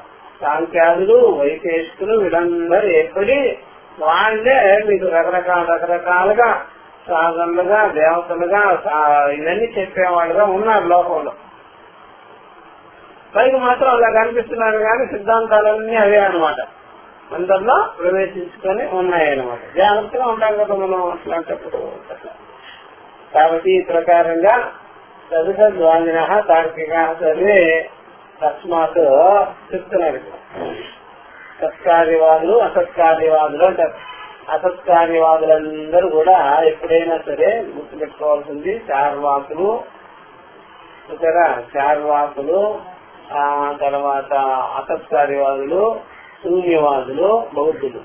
సాంఖ్యాదులు, వైశేషికులు వీళ్ళందరూ ఏర్పడి వాళ్ళే మీకు రకరకాలుగా సాధనలుగా, దేవతలుగా ఇవన్నీ చెప్పేవాళ్ళుగా ఉన్నారు లోకంలో. పైకి మాత్రం అలా కనిపిస్తున్నారు కానీ సిద్ధాంతాలన్నీ అవే అనమాట, అందరిలో ప్రవేశించుకొని ఉన్నాయన్నమాట. జాగ్రత్తగా ఉంటాం కదా మనం అట్లాంటప్పుడు. కాబట్టి ఈ ప్రకారంగా సదసద్వాదిన తార్కిక సర్వే తస్మాత్ చెప్తున్నారు. సత్కార్యవాదులు, అసత్కార్యవాదులు అంటారు. అసత్కార్యవాదులందరూ కూడా ఎప్పుడైనా సరే గుర్తుపెట్టుకోవాల్సింది చార్వాకులు, చార్వాకులు, తర్వాత అసత్కార్యవాదులు, శూన్యవాదులు, బౌద్ధులు,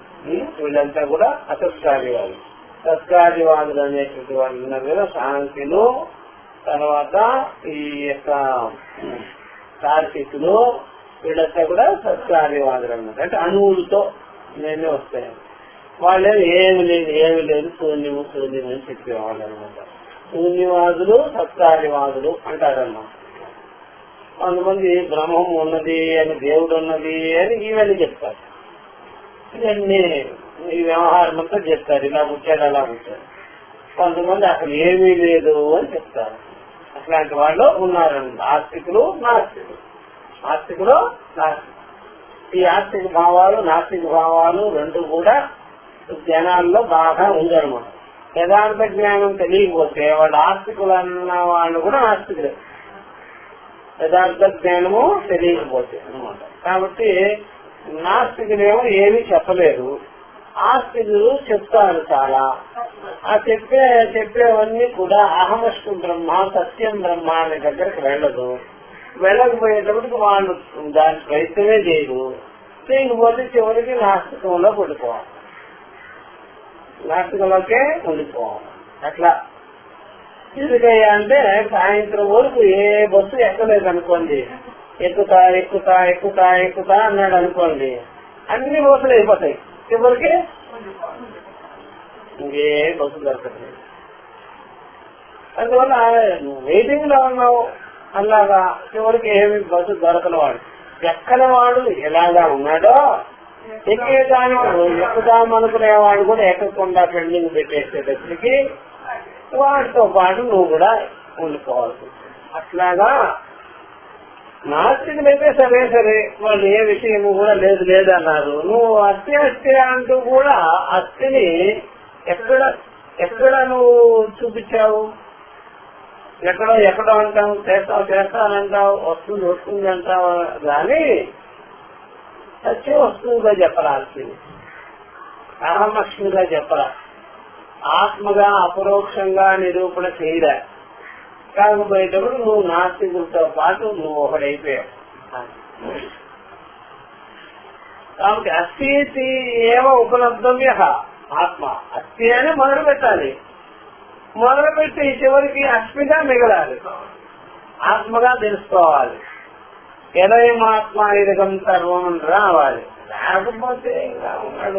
వీళ్ళంతా కూడా అసత్కార్యవాదులు. సత్కార్యవాదులు అనేటువంటి వాళ్ళు ఉన్నారు కదా, శాంతిలు, తర్వాత ఈ యొక్క తార్కికులు, వీళ్ళంతా కూడా సత్కార్యవాదులు అన్నమాట. అంటే అణువులతో నేనే వస్తాయి. వాళ్ళే ఏమి లేదు శూన్యము అని చెప్పేవాళ్ళు అనమాట. శూన్యవాదులు, సత్కార్యవాదులు అంటారన్నమాట. కొంతమంది బ్రహ్మం ఉన్నది అని, దేవుడు ఉన్నది అని ఇవన్నీ చెప్తారు. ఇవన్నీ ఈ వ్యవహారం అంతా చెప్తారు, ఇలా పుట్టాడు అలా పుట్టాడు. కొంతమంది అసలు ఏమీ లేదు అని చెప్తారు. అట్లాంటి వాళ్ళు ఉన్నారండి. ఆస్తికులు, నాస్తికులు. ఆస్తికులు, నాస్తికులు. ఈ ఆస్తిక భావాలు, నాస్తిక భావాలు రెండు కూడా జనాల్లో బాగా ఉందన్నమాట. యథార్థ జ్ఞానం తెలియకపోతే వాళ్ళు ఆస్తికులు అన్న వాళ్ళు కూడా ఆస్తికులే, యథార్థ జ్ఞానము తెలియకపోతే అనమాట. కాబట్టి నాస్తికులేమో ఏమీ చెప్పలేరు, ఆస్తికులు చెప్తారు చాలా. ఆ చెప్పేవన్నీ కూడా అహమస్తు బ్రహ్మ, సత్యం బ్రహ్మ అనే దగ్గరికి వెళ్ళదు. వెళ్ళకపోయేటప్పటికి వాళ్ళు దాని ప్రయత్నమే చేయరు. చేయకపోతే చివరికి నాస్తికంలో పడిపోవాలి, నాస్తికంలోకే ఉండిపోవాలి. అట్లా ఎందుకయ్యా అంటే సాయంత్రం వరకు ఏ బస్సు ఎక్కలేదు అనుకోండి, ఎక్కుతా ఎక్కుతా ఎక్కుతా ఎక్కుతా అన్నాడు అనుకోండి, అన్ని బస్సులు అయిపోతాయి, చివరికి ఇంకే బస్సు దొరకట్లేదు. అందువల్ల వెయిటింగ్ లో ఉన్నావు అలాగా చివరికి ఏమి బస్సు దొరకనివాడు, ఎక్కనివాడు ఎలాగా ఉన్నాడో ఎక్కేదాని ఎక్కుదామనుకునేవాడు కూడా ఎక్కకుండా పెండింగ్ పెట్టేసేటప్పటికి వాటితో పాటు నువ్వు కూడా ఉండిపోవాల్సి. అట్లాగా నాస్తికులైతే సరే సరే వాళ్ళు ఏ విషయము కూడా లేదు లేదన్నారు. నువ్వు అస్థి అస్థి అంటూ కూడా అస్థిని ఎక్కడ ఎక్కడ నువ్వు చూపించావు? ఎక్కడో అంటావు, చేస్తానంటావు, వస్తుంది అంటావు, కానీ సత్యం వస్తుందిగా చెప్పరాల్సింది, అహమక్షిగా చెప్పరా, ఆత్మగా అపరోక్షంగా నిరూపణ చేయలే. కాకపోయేటప్పుడు నువ్వు నాస్తికులతో పాటు నువ్వు ఒకడైపోయావు. కాబట్టి అస్థి ఏమో ఉపలబ్ధవ్య ఆత్మ, అస్థి అని మొదలు పెట్టాలి. మొదలుపెట్టి చివరికి అస్మిగా మిగలాలి, ఆత్మగా తెలుసుకోవాలి. ఎదయమాత్మ ఇదగం సర్వం రావాలి. లేకపోతే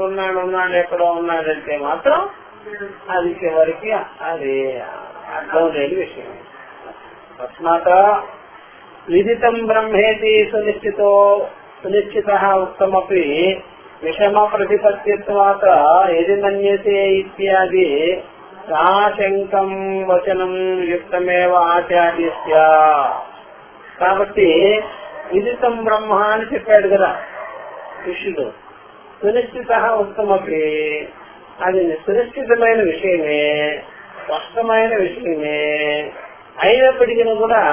ఉన్నాడు ఎక్కడో ఉన్నాడంటే మాత్రం అది చివరికి అది అర్థం లేని విషయం. తస్మాత్ విదితం బ్రహ్మేతి సునిశ్చిత ఉక్తమపి విషమ ప్రతిపత్తిత్వాత్ యది మన్యతే ఇత్యాది సాశంకం వచనం యుక్తమేవ ఆచార్యస్య. కాబట్టి విదితం బ్రహ్మ అని చెప్పాడు కదా శిష్యుడు. సునిశ్చిత ఉత్తమపి, అది సునిశ్చితమైన విషయమే, స్పష్టమైన విషయమే. అయినప్పటికీ కూడా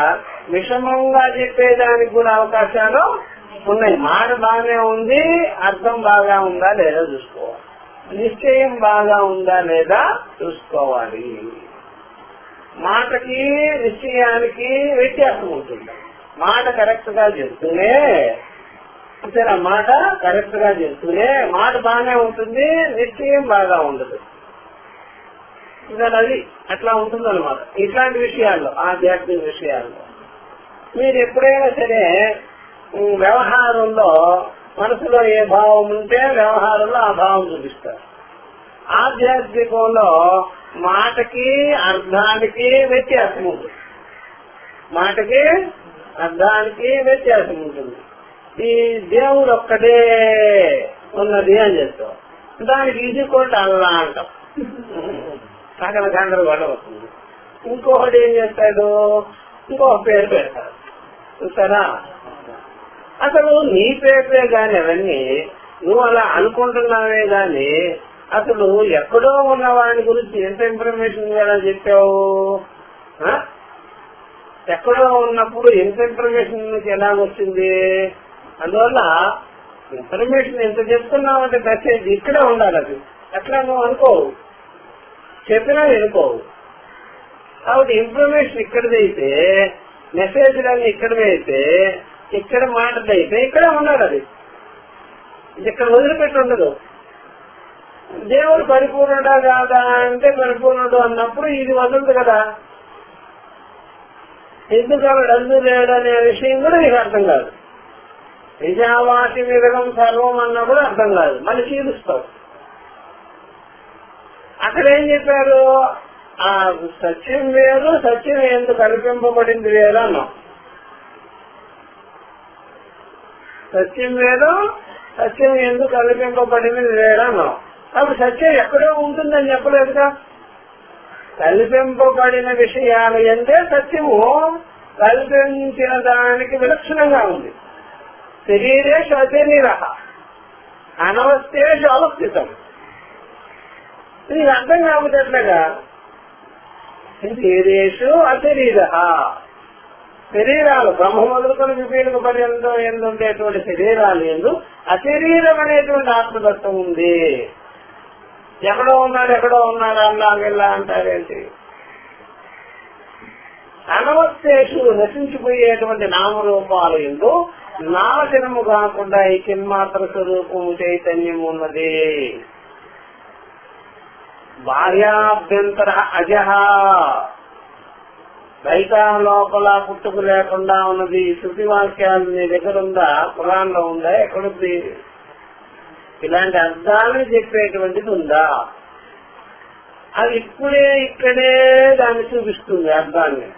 విషమంగా చెప్పేదానికి కూడా అవకాశాలు ఉన్నాయి. మాట బాగానే ఉంది, అర్థం బాగా ఉందా లేదా చూసుకోవాలి, నిశ్చయం బాగా ఉందా లేదా చూసుకోవాలి. మాటకి నిశ్చయానికి వ్యత్యాసం ఉంటుంది. మాట కరెక్ట్ గా చెప్తూనే సరే, మాట కరెక్ట్ గా చెప్తూనే మాట బాగానే ఉంటుంది, నిశ్చయం బాగా ఉండదు. అది అట్లా ఉంటుంది అనమాట. ఇట్లాంటి విషయాల్లో, ఆధ్యాత్మిక విషయాల్లో మీరు ఎప్పుడైనా సరే వ్యవహారంలో మనసులో ఏ భావం ఉంటే వ్యవహారంలో ఆ భావం చూపిస్తారు. ఆధ్యాత్మికంలో మాటకి అర్థానికి వ్యత్యాసం ఉంటుంది. మాటకి అర్థానికి వ్యత్యాసం ఉంటుంది. ఈ దేవుడు ఒక్కడే ఉన్నది అని చెప్తాం, దానికి ఇది కూడా అల్లా అంటాం, సకల గందరగోళం వస్తుంది. ఇంకొకటి ఏం చేస్తాడు, ఇంకొక పేరు పెడతాడు. చూస్తారా, అసలు నీ పేరులే గాని అవన్నీ నువ్వు అలా అనుకుంటున్నావే గాని అసలు ఎక్కడో ఉన్న వాడి గురించి ఎంత ఇన్ఫర్మేషన్ ఎలా చెప్పావు? ఎక్కడో ఉన్నప్పుడు ఎంత ఇన్ఫర్మేషన్ ఎలా వచ్చింది? అందువల్ల ఇన్ఫర్మేషన్ ఎంత చెప్తున్నావు అంటే మెసేజ్ ఇక్కడే ఉండాలి. అది అట్లా నువ్వు అనుకోవు, చెప్పినా అనుకోవు. కాబట్టి ఇన్ఫర్మేషన్ ఇక్కడదైతే, మెసేజ్లన్నీ ఇక్కడదైతే, ఇక్కడ మాటలైతే ఇక్కడే ఉండాలి. అది ఇక్కడ వదిలిపెట్టి ఉండదు. దేవుడు పరిపూర్ణుడా కాదా అంటే పరిపూర్ణుడు అన్నప్పుడు ఇది వదలదు కదా. ఎందుకు అడ్డు లేడు అనే విషయం కూడా నీకు అర్థం కాదు. నిజావాసి విధం సర్వం అన్నప్పుడు అర్థం కాదు, మళ్ళీ చీలుస్తావు. అక్కడ ఏం చెప్పారు, ఆ సత్యం వేరు, సత్యం ఎందుకు కల్పింపబడింది వేరు అన్నాం. సత్యం వేరు, సత్యం ఎందుకు కల్పింపబడింది వేరు అన్నాం. అప్పుడు సత్యం ఎక్కడో ఉంటుందని చెప్పలేదుగా. కల్పింపబడిన విషయాలు అంటే సత్యము కల్పించిన దానికి విలక్షణంగా ఉంది. శరీరేషు అశరీర, అనవస్థేషు అవస్థితం. ఇది అర్థం కాకపోతే ఎట్లాగా? శరీరేషు అశరీర, శరీరాలు బ్రహ్మ మొదలుకొని విపీడక పర్యంతం ఎందుండేటువంటి శరీరాలు ఎందు అశరీరం అనేటువంటి ఆత్మతత్వం ఉంది. ఎక్కడో ఉన్నాడు అల్లా గిల్లా అంటారేంటి? అనవస్థేషు నశించిపోయేటువంటి నామరూపాలు ఎందు నాశనము కాకుండా ఈ చిన్మాత్ర స్వరూపము చైతన్యం ఉన్నది. బాహ్యాభ్యంతర అజహ, బయట లోపల పుట్టుకు లేకుండా ఉన్నది. శృతి వాక్యాలు నీ దగ్గర ఉందా? పురాణంలో ఉందా? ఎక్కడుంది? ఇలాంటి అర్థాన్ని చెప్పేటువంటిది ఉందా? అది ఇప్పుడే ఇక్కడే దాన్ని చూపిస్తుంది. అర్థాన్ని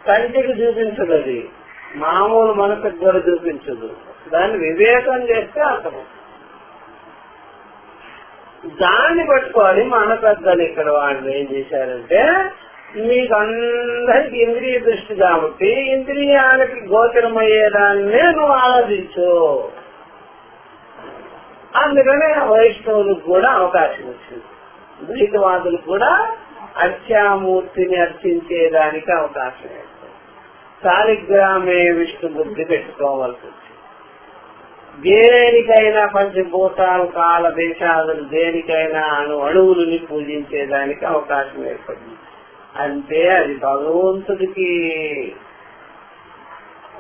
కంటికి చూపించదు, అది మామూలు మనసుకు కూడా చూపించదు. దాన్ని వివేకం చేస్తే అర్థం. దాన్ని పట్టుకోవాలి. మన పెద్దలు ఇక్కడ వాళ్ళు ఏం చేశారంటే, మీకు అందరికి ఇంద్రియ దృష్టి కాబట్టి ఇంద్రియాలకి గోచరమయ్యేదాన్నే నువ్వు ఆరాధించు. అందుకనే వైష్ణవులకు కూడా అవకాశం వచ్చింది. ద్వైతవాదులకు కూడా అర్చామూర్తిని అర్చించేదానికి అవకాశం వచ్చింది. శాలిగ్రామే విష్ణు బుద్ధి పెట్టుకోవాల్సి వచ్చింది. దేనికైనా పంచభూతాలు, కాల దేశాలను, దేనికైనా అణువులని పూజించేదానికి అవకాశం ఏర్పడింది. అంటే అది భగవంతుడికి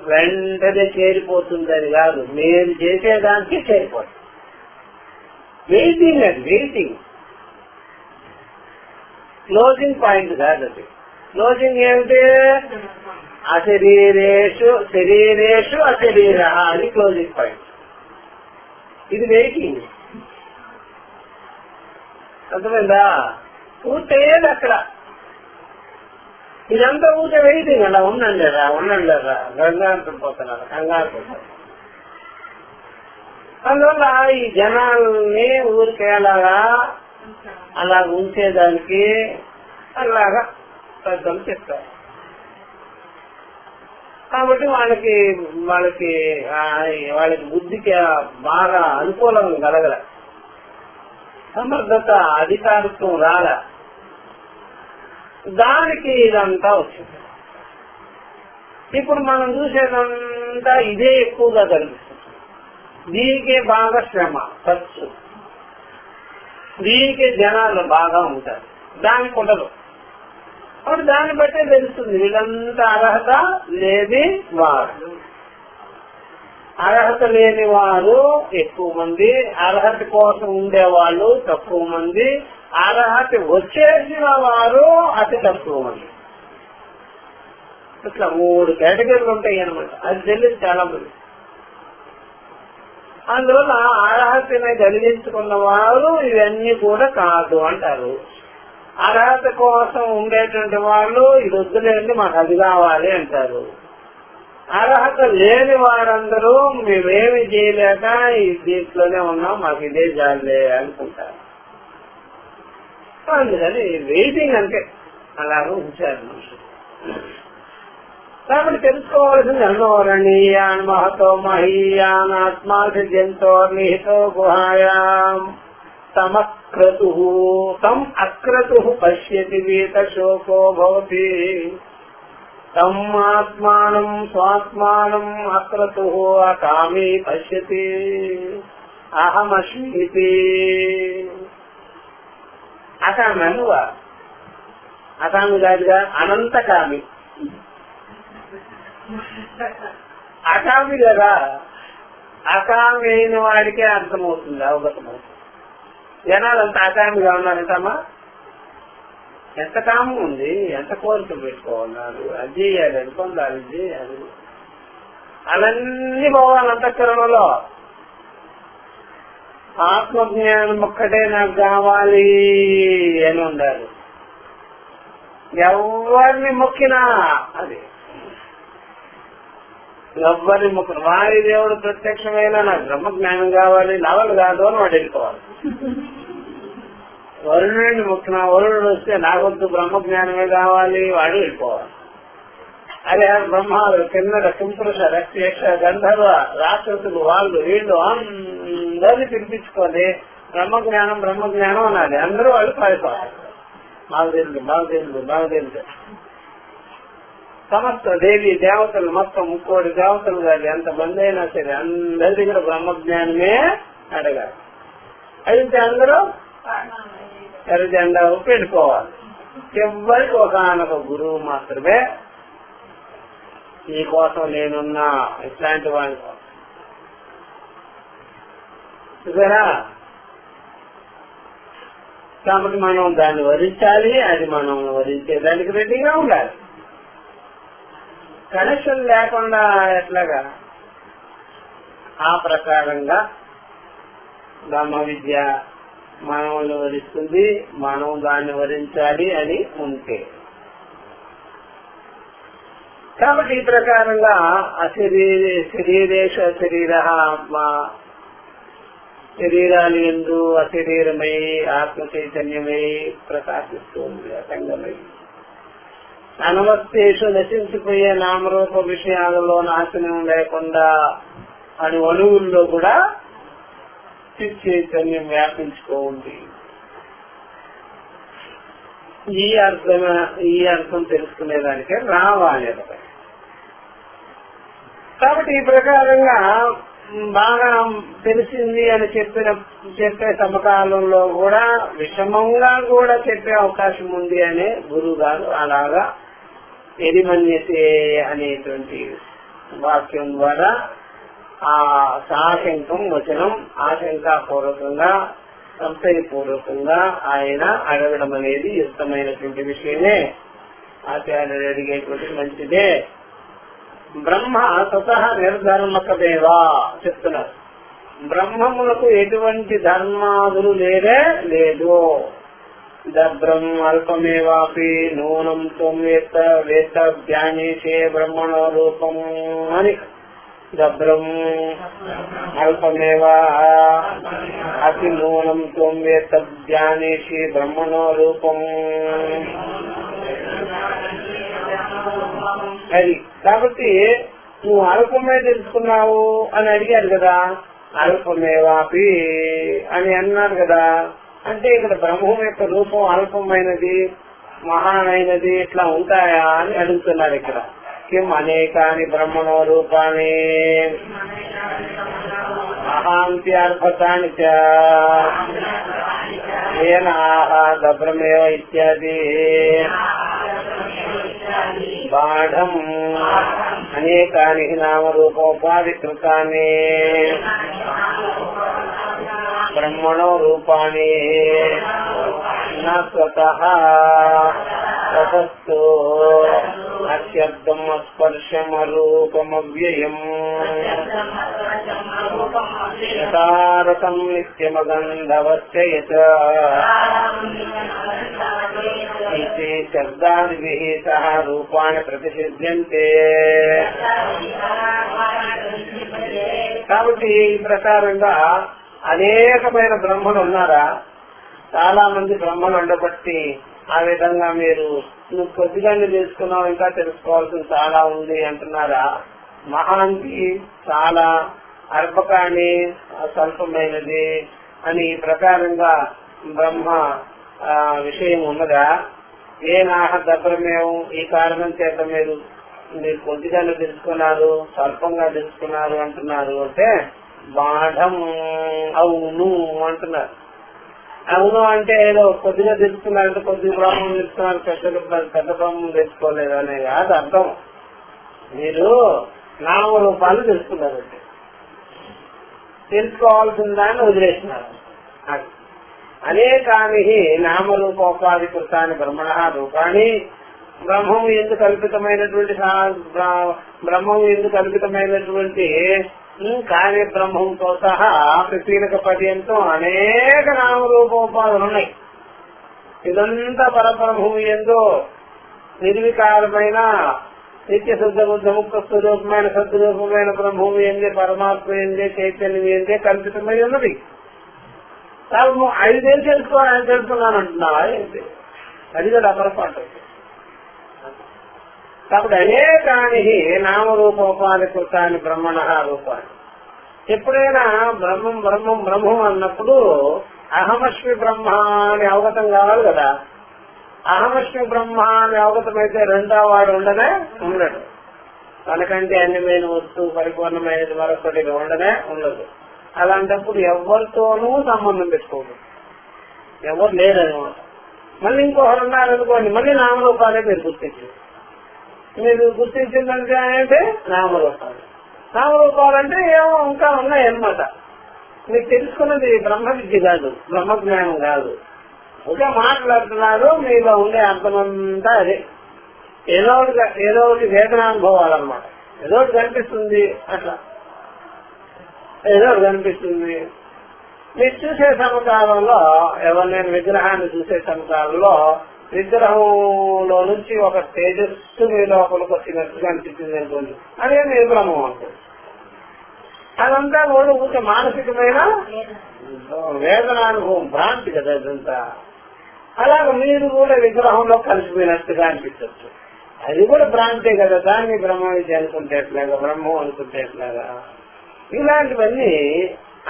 వెంటనే చేరిపోతుందని కాదు, మీరు చేసేదానికి చేరిపోతుంది. వెయిటింగ్, అది వెయిటింగ్. క్లోజింగ్ పాయింట్ కాదు అది. క్లోజింగ్ ఏమిటి? అశరీరేషు శరీరేషు అశరీర అని క్లోజింగ్ పాయింట్. ఇది వెయిటింగ్. అర్థమైందా? పూర్తయ్యేది అక్కడ. ఇదంతా ఊరికే వెయిటింగ్. అలా ఉండండి రా, ఉండండి రా, గంగాంతం పోతున్నారు, కంగారు పోతున్నారు. అందువల్ల ఈ జనాల్ని ఊరికే అలా ఉంచేదానికి అలాగా పెద్దలు చెప్తారు. కాబట్టి వాళ్ళకి బుద్ధికి బాగా అనుకూలంగా కలగల, సమర్థత, అధికారిత్వం రాల. దానికి ఇదంతా వచ్చింది. ఇప్పుడు మనం చూసేదంతా ఇదే ఎక్కువగా కనిపిస్తుంది. దీనికే బాగా శ్రమ, ఖర్చు, దీనికే జనాలు బాగా ఉంటారు, దానికి ఉండదు. అప్పుడు దాన్ని బట్టే తెలుస్తుంది వీళ్ళంతా అర్హత లేని వారు. అర్హత లేని వారు ఎక్కువ మంది, అర్హత కోసం ఉండేవాళ్ళు తక్కువ మంది, అర్హత వచ్చేసిన వారు అతి తక్కువ మంది. ఇట్లా 3 కేటగిరీలు ఉంటాయి అన్నమాట. అది తెలియదు చాలా మంది. అందువల్ల అర్హతని కలిగించుకున్న వారు ఇవన్నీ కూడా కాదు అంటారు. అర్హత కోసం ఉండేటువంటి వాళ్ళు ఇది వద్దులేండి, మాకు అది కావాలి అంటారు. అర్హత లేని వారందరూ మేమేమి చేయలేక ఈ దీంట్లోనే ఉన్నాం, మాకు ఇదే జాలే అనుకుంటారు. అందుకని వెయిటింగ్ అంటే అలాగే ఉంచారు మనుషులు. కాబట్టి తెలుసుకోవాల్సింది అన్నోరణీయాన్ మహతో మహీయాన్ ఆత్మాసి జంతో నిహితో గుహాయాం తమక్రతు తం అక్రతు పశ్యతి వీత శోకో భవతి తం ఆత్మానం స్వాత్మానం అక్రతు అకామీ పశ్యతి అహమస్మితి. అకామి అనువా, అకామి కాదుగా, అనంతకామి. అకామి కదా, అకామి అయిన వాడికే అర్థమవుతుంది, అవగతమవుతుంది. జనాలంతా అకామిగా ఉన్నారంటమ్మా. ఎంత కామం ఉంది, ఎంత కోరిక పెట్టుకోవాలి, అది చేయాలి, అది పొందాలి, ఇది చేయాలి, అవన్నీ పోవాలి అంతఃకరణలో. ఆత్మజ్ఞానం ఒక్కటే నాకు కావాలి అని ఉండాలి. ఎవరిని మొక్కినా అది, ఎవరిని మొక్కిన వారి దేవుడు ప్రత్యక్షమైన నాకు బ్రహ్మజ్ఞానం కావాలి, నవలు కాదు అని వాడు వెళ్ళిపోవాలి. వరుణుడిని మొక్కిన వరుణుడు వస్తే నాకొద్దు బ్రహ్మజ్ఞానమే కావాలి, వాడు వెళ్ళిపోవాలి. అదే బ్రహ్మాలు, కిన్నర, కింపురుష, రక్ష, గంధర్వ, రాక్షసులు, వాళ్ళు వీళ్ళు అందరినీ పిలిపించుకొని బ్రహ్మజ్ఞానం బ్రహ్మజ్ఞానం అనాలి. అందరూ వాళ్ళు పారిపోవాలి. మాకు తెలుసు, మాకు తెలుసు, మాకు తెలుసు. సమస్త దేవి దేవతలు మొత్తం 3 దేవతలు కాదు, ఎంతమంది అయినా సరే అందరి దగ్గర బ్రహ్మజ్ఞానమే అడగాలి. అయితే అందరూ ఎర్ర జెండా వెళ్ళిపోవాలి. ఎవరికి ఒకనొక గురువు మాత్రమే ఈ కోసం నేనున్నా ఇట్లాంటి వాడి కోసం చూసారా. కాబట్టి మనం దాన్ని వరించాలి, అది మనం వరించేదానికి రెడీగా ఉండాలి. కనెక్షన్ లేకుండా ఎట్లాగా ఆ ప్రకారంగా బ్రహ్మ విద్య మనల్ని వరిస్తుంది, మనం దాన్ని వరించాలి అని ఉంటే. కాబట్టి ఈ ప్రకారంగా శరీరేష శరీర శరీరాలు ఎందు అశరీరమై ఆత్మ చైతన్యమై ప్రకాశిస్తుంది అసంగమై అనవస్థేషు నశించిపోయే నామరూప విషయాలలో నాశనం లేకుండా అని అణువుల్లో కూడా చిత్ చైతన్యం వ్యాపించుకోండి. ఈ అర్థం తెలుసుకునేదానికే రావాలి. కాబట్టి ఈ ప్రకారంగా బాగా తెలిసింది అని చెప్పే సమకాలంలో కూడా విషమంగా కూడా చెప్పే అవకాశం ఉంది అనే గురువు గారు అలాగా ఎరిమన్యతే అనేటువంటి వాక్యం ద్వారా ఆ సాశంకం వచనం ఆశంకాపూర్వకంగా సంశయపూర్వకంగా ఆయన అడగడం అనేది ఇష్టమైనటువంటి విషయమే. ఆచార్యుడు అడిగేటువంటి మంచిదే. బ్రహ్మ స్వతః నిర్ధర్మకదేవా చెప్తున్నారు. బ్రహ్మములకు ఎటువంటి ధర్మాదులు లేదు. దబ్రం అల్పమేవాపి నూనం త్వమేత వేత జ్ఞానేశే బ్రహ్మణో రూపం అని. దబ్రం అల్పమేవా అతి నూనం త్వమేత జ్ఞానేశే బ్రహ్మణో రూపం అది. కాబట్టి నువ్వు అల్పమే తెలుసుకున్నావు అని అడిగారు కదా, అల్పమేవాపి అని అన్నారు కదా. అంటే ఇక్కడ బ్రహ్మం యొక్క రూపం అల్పమైనది మహానైనది ఇట్లా ఉంటాయా అని అడుగుతున్నారు. ఇక్కడ కిం అనేకాని బ్రహ్మణో రూపాన్ని మహాంతి అల్పతాని దబ్రమేవ ఇత్యాది బాఢం అనేకాని నామరూపోపాధికృతాన్ని బ్రహ్మణో రూపాన్ని స్వతః తతస్థు అశబ్దం స్పర్శం అరూపమవ్యయం యథారసం నిత్యమగంధవశ్చయత ఇది శబ్దాదిభిః సహ రూపాన్ని ప్రతిసిద్ధ్యంతే. కాబట్టి ఈ ప్రకారంగా అనేకమైన బ్రహ్మలు ఉన్నారా? చాలా మంది బ్రహ్మలు ఉండబట్టి ఆ విధంగా మీరు నువ్వు కొద్దిగానే తెలుసుకున్నావు, ఇంకా తెలుసుకోవాల్సింది చాలా ఉంది అంటున్నారా? మహాంతి చాలా, అల్పకాని స్వల్పమైనది అని ఈ ప్రకారంగా బ్రహ్మ విషయం ఉన్నదా? ఏ నాహ దబ్రమేవు ఈ కారణం చేత మీరు కొద్దిగానే తెలుసుకున్నారు, స్వల్పంగా తెలుసుకున్నారు అంటున్నారు అంటే బాఢం అవును అంటున్నారు. అవును అంటే ఏదో కొద్దిగా తెలుసుకున్నారంటే కొద్ది బ్రహ్మం తెలుసుకున్నారు, పెద్ద బ్రహ్మం తెలుసుకోలేదు అనే కాదు అర్థం. మీరు నామరూపాలు తెలుసుకున్నారంటే తెలుసుకోవాల్సిన దాన్ని వదిలేసినారు. అనేకాని నామరూపోపాధి కృతాన్ని బ్రహ్మణ రూపాన్ని బ్రహ్మము ఎందుకు కల్పితమైనటువంటి కార్య బ్రహ్మంతో సహా ప్రతీనక పర్యంతం అనేక నామరూపోపాధులు ఉన్నాయి. ఇదంతా పరబ్రహ్మము ఎందో నిర్వికారమైన నిత్య శుద్ధ బుద్ధ ముక్త స్వరూపమైన సద్రూపమైన బ్రహ్మము ఎందే పరమాత్మ ఎందే చైతన్యం ఎందే కల్పితమై ఉన్నది. నువ్వు 5 ఏళ్ళు తెలుసుకోవాలని తెలుసుకున్నాను అంటున్నావా ఏంటి? అది కూడా అపరపాటు. కాబట్టి అనేకాని నామరూపోపాధి కృతాన్ని బ్రహ్మణ రూపాన్ని. ఎప్పుడైనా బ్రహ్మం అన్నప్పుడు అహమస్మి బ్రహ్మ అని అవగతం కావాలి కదా. అహమస్మి బ్రహ్మ అని అవగతమైతే రెండో వాడు ఉండనే ఉండడు. తనకంటే అన్యమైన వస్తువు పరిపూర్ణమైనది మరొకటిగా ఉండదు. అలాంటప్పుడు ఎవరితోనూ సంబంధం పెట్టుకోకూడదు, ఎవరు లేరనమాట. మళ్ళీ ఇంకొకరు ఉన్నారనుకోండి, మళ్ళీ నామరూపాలే మీరు గుర్తించారు. మీరు గుర్తించిందంటే అంటే నామరూపాలు. నామరూపాలంటే ఏమో ఇంకా ఉన్నాయన్నమాట. మీరు తెలుసుకున్నది బ్రహ్మ విద్య కాదు, బ్రహ్మజ్ఞానం కాదు. ఇంకా మాట్లాడుతున్నారు, మీలో ఉండే అర్థమంతా అదే. ఏదో ఒకటి వేదనానుభవాలన్నమాట. ఏదో ఒకటి కనిపిస్తుంది, అట్లా ఏదో ఒకటి కనిపిస్తుంది. మీరు చూసే సమకాలంలో, ఎవరినైనా విగ్రహాన్ని చూసే సమకాలంలో విగ్రహంలో నుంచి ఒక తేజస్సు మీ లోపలికి వచ్చినట్టుగా అనిపించింది అనుకోండి, అదే మీ బ్రహ్మం అనుకోండి. అదంతా కూడా ఒక మానసికమైన వేదనానుభవం, భ్రాంతి కదా ఇదంతా. అలాగే మీరు కూడా విగ్రహంలో కలిసిపోయినట్టుగా అనిపించవచ్చు. అది కూడా భ్రాంతే కదా. దాన్ని బ్రహ్మ విద్య అనుకుంటే ఎట్లాగా, బ్రహ్మం అనుకుంటే ఎట్లాగా. ఇలాంటివన్నీ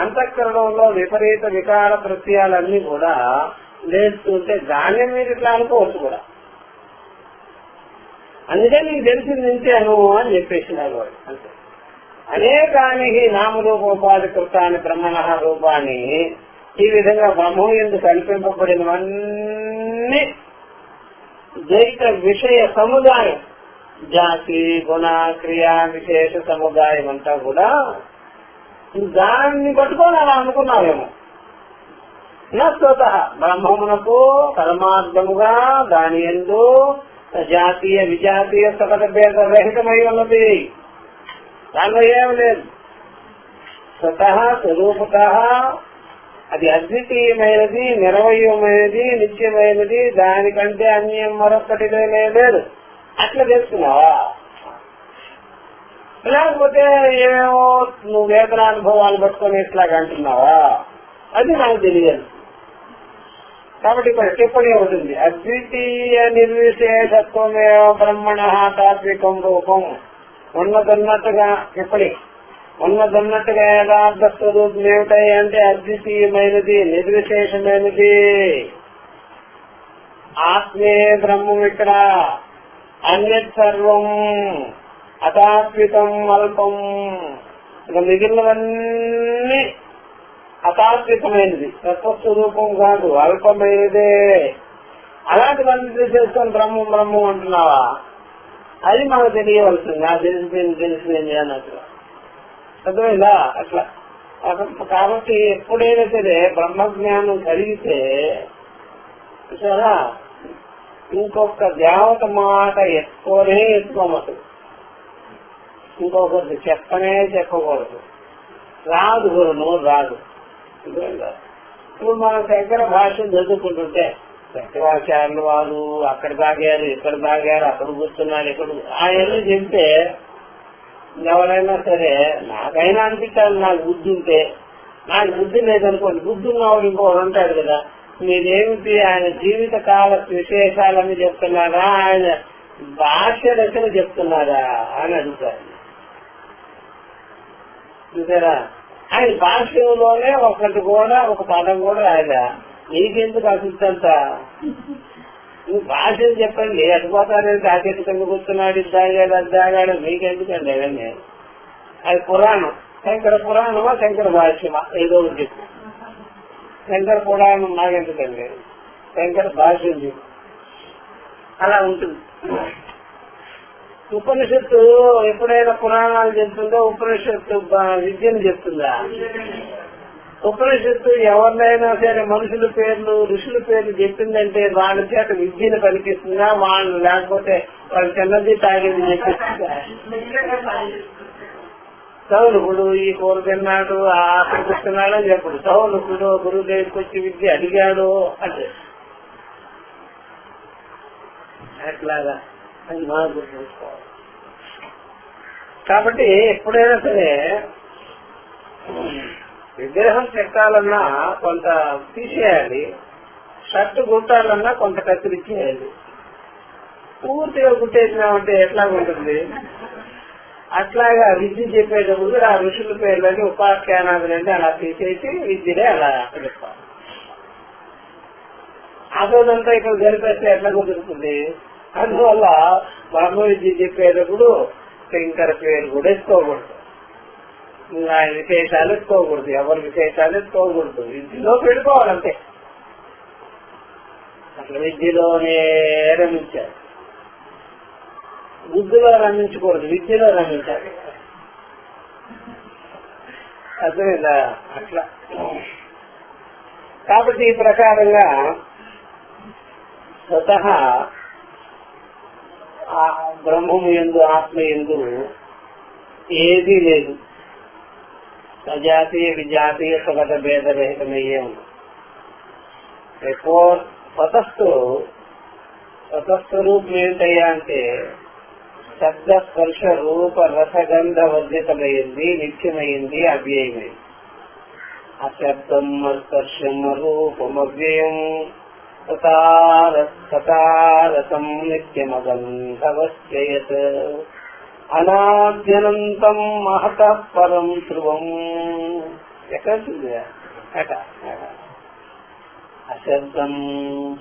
అంతఃకరణంలో విపరీత వికార ప్రత్యయాలన్నీ కూడా లేస్తుంటే దాన్ని మీరు ఇట్లా అనుకోవచ్చు కూడా. అందుకే నీకు తెలిసింది నించాను అని చెప్పేసినారు వాడు. అంతే. అనేకానికి నామరూపోపాధి కృతాన్ని బ్రహ్మణ రూపాన్ని ఈ విధంగా బ్రహ్మం ఎందుకు కల్పింపబడినవన్నీ ద్వైత విషయ సముదాయం, జాతి గుణ క్రియా విశేష సముదాయం అంతా కూడా దాన్ని పట్టుకొని అలా అనుకున్నావేమో. స్వత బ్రహ్మమునకు పరమార్థముగా దాని యందు జాతీయ విజాతీయ సకట భేద రహితమై ఉన్నది. దానిలో ఏం లేదు. స్వతః స్వరూపత అది అద్వితీయమైనది, నిరవయమైనది, నిత్యమైనది, దానికంటే అన్యం మరొకటి లేదు. అట్లా తెలుసుకున్నావా? లేకపోతే ఏమేమో నువ్వు వేదనానుభవాలు పట్టుకొని ఇట్లాగా అంటున్నావా? అది నాకు తెలియదు. కాబట్టి ఇక్కడ టిప్పణి అవుతుంది. అద్వితీయ నిర్విశేషత్వమే బ్రహ్మణ తాత్వికం రూపం. ఉన్నదన్నట్టుగా టిప్పణి, ఉన్నదన్నట్టుగా యథార్థ స్వరూపం ఏమిటాయి అంటే అద్వితీయమైనది, నిర్విశేషమైనది, ఆత్మే బ్రహ్మం. ఇక్కడ అన్యత్ సర్వం అతాత్వికం అల్పం. ఇక మిగిలినవన్నీ అతాత్వికమైనది, తత్వస్వరూపం కాదు, అల్పమైనదే. అలాంటివన్నీ చేసుకొని బ్రహ్మం బ్రహ్మం అంటున్నావా? అది మనకు తెలియవలసింది. నాకు తెలిసిపోయింది అన్నట్టు అర్థమైందా? అట్లా. కాబట్టి ఎప్పుడైనా సరే బ్రహ్మజ్ఞానం కలిగితే సరే ఇంకొక దేవత మాట ఎక్కువనే ఎక్కువమటు, ఇంకొకటి చెప్పనే చెప్పకూడదు. రాదు గురును, రాదు. ఇప్పుడు మనం శంకర భాషను చదువుకుంటుంటే శంకరాచార్యులు వాళ్ళు అక్కడ తాగారు, ఇక్కడ తాగారు, అక్కడ కూర్చున్నారు, ఇక్కడ ఆయన్ని చెప్తే ఎవరైనా సరే నాకైనా అనిపించాలి. నాకు బుద్ధి ఉంటే, నాకు బుద్ధి లేదనుకోండి, బుద్ధి ఉన్నవాడు ఇంకోటి ఉంటాడు కదా, మీరేమిటి ఆయన జీవిత కాల విశేషాలని చెప్తున్నారా, ఆయన భాష్య రచన చెప్తున్నారా అని అడుగుతారు. చూసారా? ఆయన భాష్యంలోనే ఒకటి కూడా, ఒక పదం కూడా రాయదా. నీకెందుకు అసంతా? నువ్వు భాషలు చెప్పండి, అటుపోతానంటే ఆకేతంగా కూర్చున్నాడు, ఇద్దాగాడు అద్దాగాడు, మీకెందుకండి అవన్నీ? అది పురాణం. శంకర పురాణమా శంకర భాష్యమా ఏదో ఒకటి చెప్పు. శంకర పురాణం నాకెందుకండి, శంకర భాష్యం చెప్పు. అలా ఉంటుంది. ఉపనిషత్తు ఎప్పుడైనా పురాణాలు చెప్తుందో ఉపనిషత్తు విద్యను చెప్తుందా? ఉపనిషత్తు ఎవరినైనా సరే మనుషుల పేర్లు ఋషుల పేర్లు చెప్పిందంటే వాళ్ళ చేత విద్యను పలికిస్తుందా? వాళ్ళు లేకపోతే వాళ్ళు చిన్నది తాగింది చెప్పిస్తుందా? సౌనకుడు ఈ కూర తిన్నాడు, ఆకలి కూర్చున్నాడు అని చెప్పడు. సౌనకుడు గురువు దగ్గరికి వచ్చి విద్య అడిగాడు అంటే ఎట్లాగా అని మనం గుర్తుంచుకోవాలి. కాబట్టి ఎప్పుడైనా సరే విగ్రహం చెక్కాలన్నా కొంత తీసేయాలి, షర్టు కుట్టాలన్నా కొంత కత్తిరించేయాలి. పూర్తిగా కుట్టేసినామంటే ఎట్లా ఉంటుంది? అట్లాగా విద్య చెప్పేటప్పుడు ఆ ఋషుల పేర్లని ఉపాఖ్యానాదులంటే అలా తీసేసి విద్యనే అలా చెప్పాలి. అదోదంతా ఇక్కడ జరిపేస్తే ఎట్లా కుదురుతుంది? అందువల్ల బ్రహ్మ విద్య చెప్పేటప్పుడు శంకర పేరు కూడా ఎత్తుకోకూడదు, ఆయన విశేషాలు ఎత్తుకోకూడదు, ఎవరి విశేషాలు ఎత్తుకోకూడదు, విద్యలో పెట్టుకోవాలంతే. అట్లా విద్యలోనే రమించారు. బుద్ధిలో రమించకూడదు, విద్యలో రమించాలి. అర్థమైందా? అట్లా. కాబట్టి ఈ ప్రకారంగా స్వతహా ఆ బ్రహ్మము యందు ఆత్మ యందు ఏదీ లేదు. సజాతీయ విజాతీయ స్వగత భేదరహితమయ్యే ఉంది. స్వతస్వరూపం ఏంటయ్యా అంటే శబ్ద స్పర్శ రూప రసగంధ వర్జితమైంది, నిత్యమైంది, అవ్యయమైంది. అశబ్దం స్పర్శం రూపమవ్యయం సతారసం నిత్యమగంధవశ్చయత్ అనాద్యనంతం మహత పరం ధ్రువం. ఎక్కడ అశబ్దం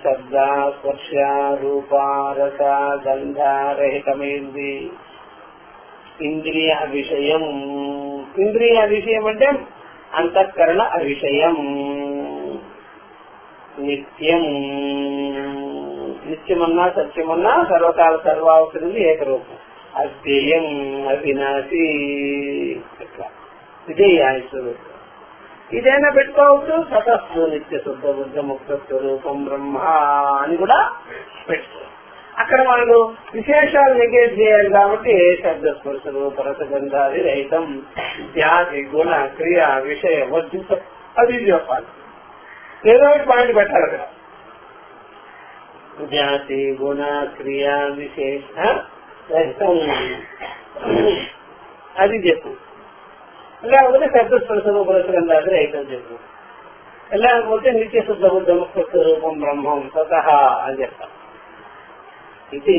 శబ్ద స్పర్శ రూప రస గంధారహితమైంది. ఇంద్రియ విషయం. ఇంద్రియ విషయం అంటే అంతఃకరణ అవిషయం. నిత్యం. నిత్యమన్నా సత్యమన్నా సర్వకాల సర్వావసరం ఏకరూపం. అవ్యయం అవినాశి. ఇదే స్వరూపం. ఇదైనా పెట్టుకోవచ్చు. తటస్థ నిత్య శుద్ధ బుద్ధ ముక్త స్వరూపం బ్రహ్మ అని కూడా పెట్టుకోవచ్చు. అక్కడ వాళ్ళు విశేషాలు నెగేట్ చేయాలి కాబట్టి శబ్దస్పర్శ రూప రసగంధాది రహితం త్యాగి గుణ క్రియ విషయ వర్జితం అది చెప్పాలి. ఏదో పాయింట్ పెట్టాలి అక్కడ. జాతి గుణ క్రియ విశేష రహితం అది చెప్పు. లేకపోతే శబ్దస్పర్శ రూప రసగంధాది రహితం చెప్పు. లేకపోతే నిత్య శుద్ధ బుద్ధ ముక్త స్వరూపం బ్రహ్మం స్వతః అని చెప్తాం. ఇది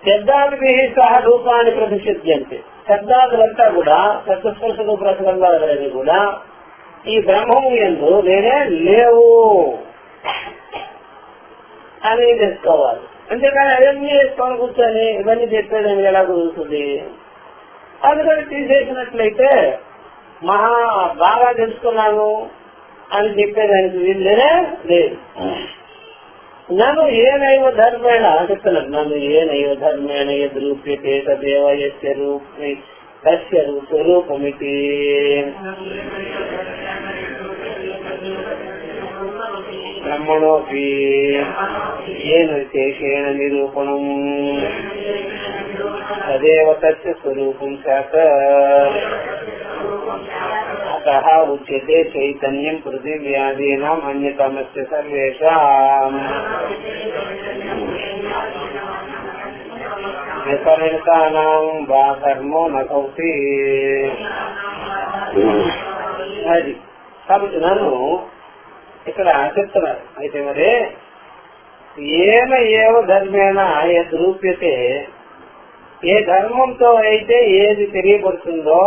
శబ్దాది సహ రూపాన్ని ప్రతిషిధ్యంతే. శబ్దాదులంతా కూడా శబ్దస్పర్శ రూప రసగంధాదులని కూడా ఈ బ్రహ్మము యందు నేనే లేవు అని తెలుసుకోవాలి. అంతేకాని అవన్నీ వేసుకొని కూర్చొని ఇవన్నీ చెప్పేదని ఎలా కుదురుతుంది? అందుకని తీసేసినట్లయితే మహా బాగా తెలుసుకున్నాను అని చెప్పేదానికి వీళ్ళనే లేదు. నన్ను ఏనైవ ధర్మేణ చెప్తున్నాను. నన్ను ఏనైవ ధర్మేణ యద్రూప్యతే తదేవ యస్య రూపే తస్య స్వరూపమితి. బ్రహ్మణోపి ఏన విశేషేణ నిరూపణం తదేవ తస్య స్వరూపం స్యాత్. అతః ఉచ్యతే చైతన్యం పృథివ్యాదీనాం అన్యతమస్య సర్వేషాం పరిణతానాం వా ధర్మో నకౌతి. అది కాబట్టి నన్ను ఇక్కడ చెప్తున్నారు. అయితే మరి ఏన ఏవ ధర్మేణ యద్రూప్యతే, ఏ ధర్మంతో అయితే ఏది తెలియబడుతుందో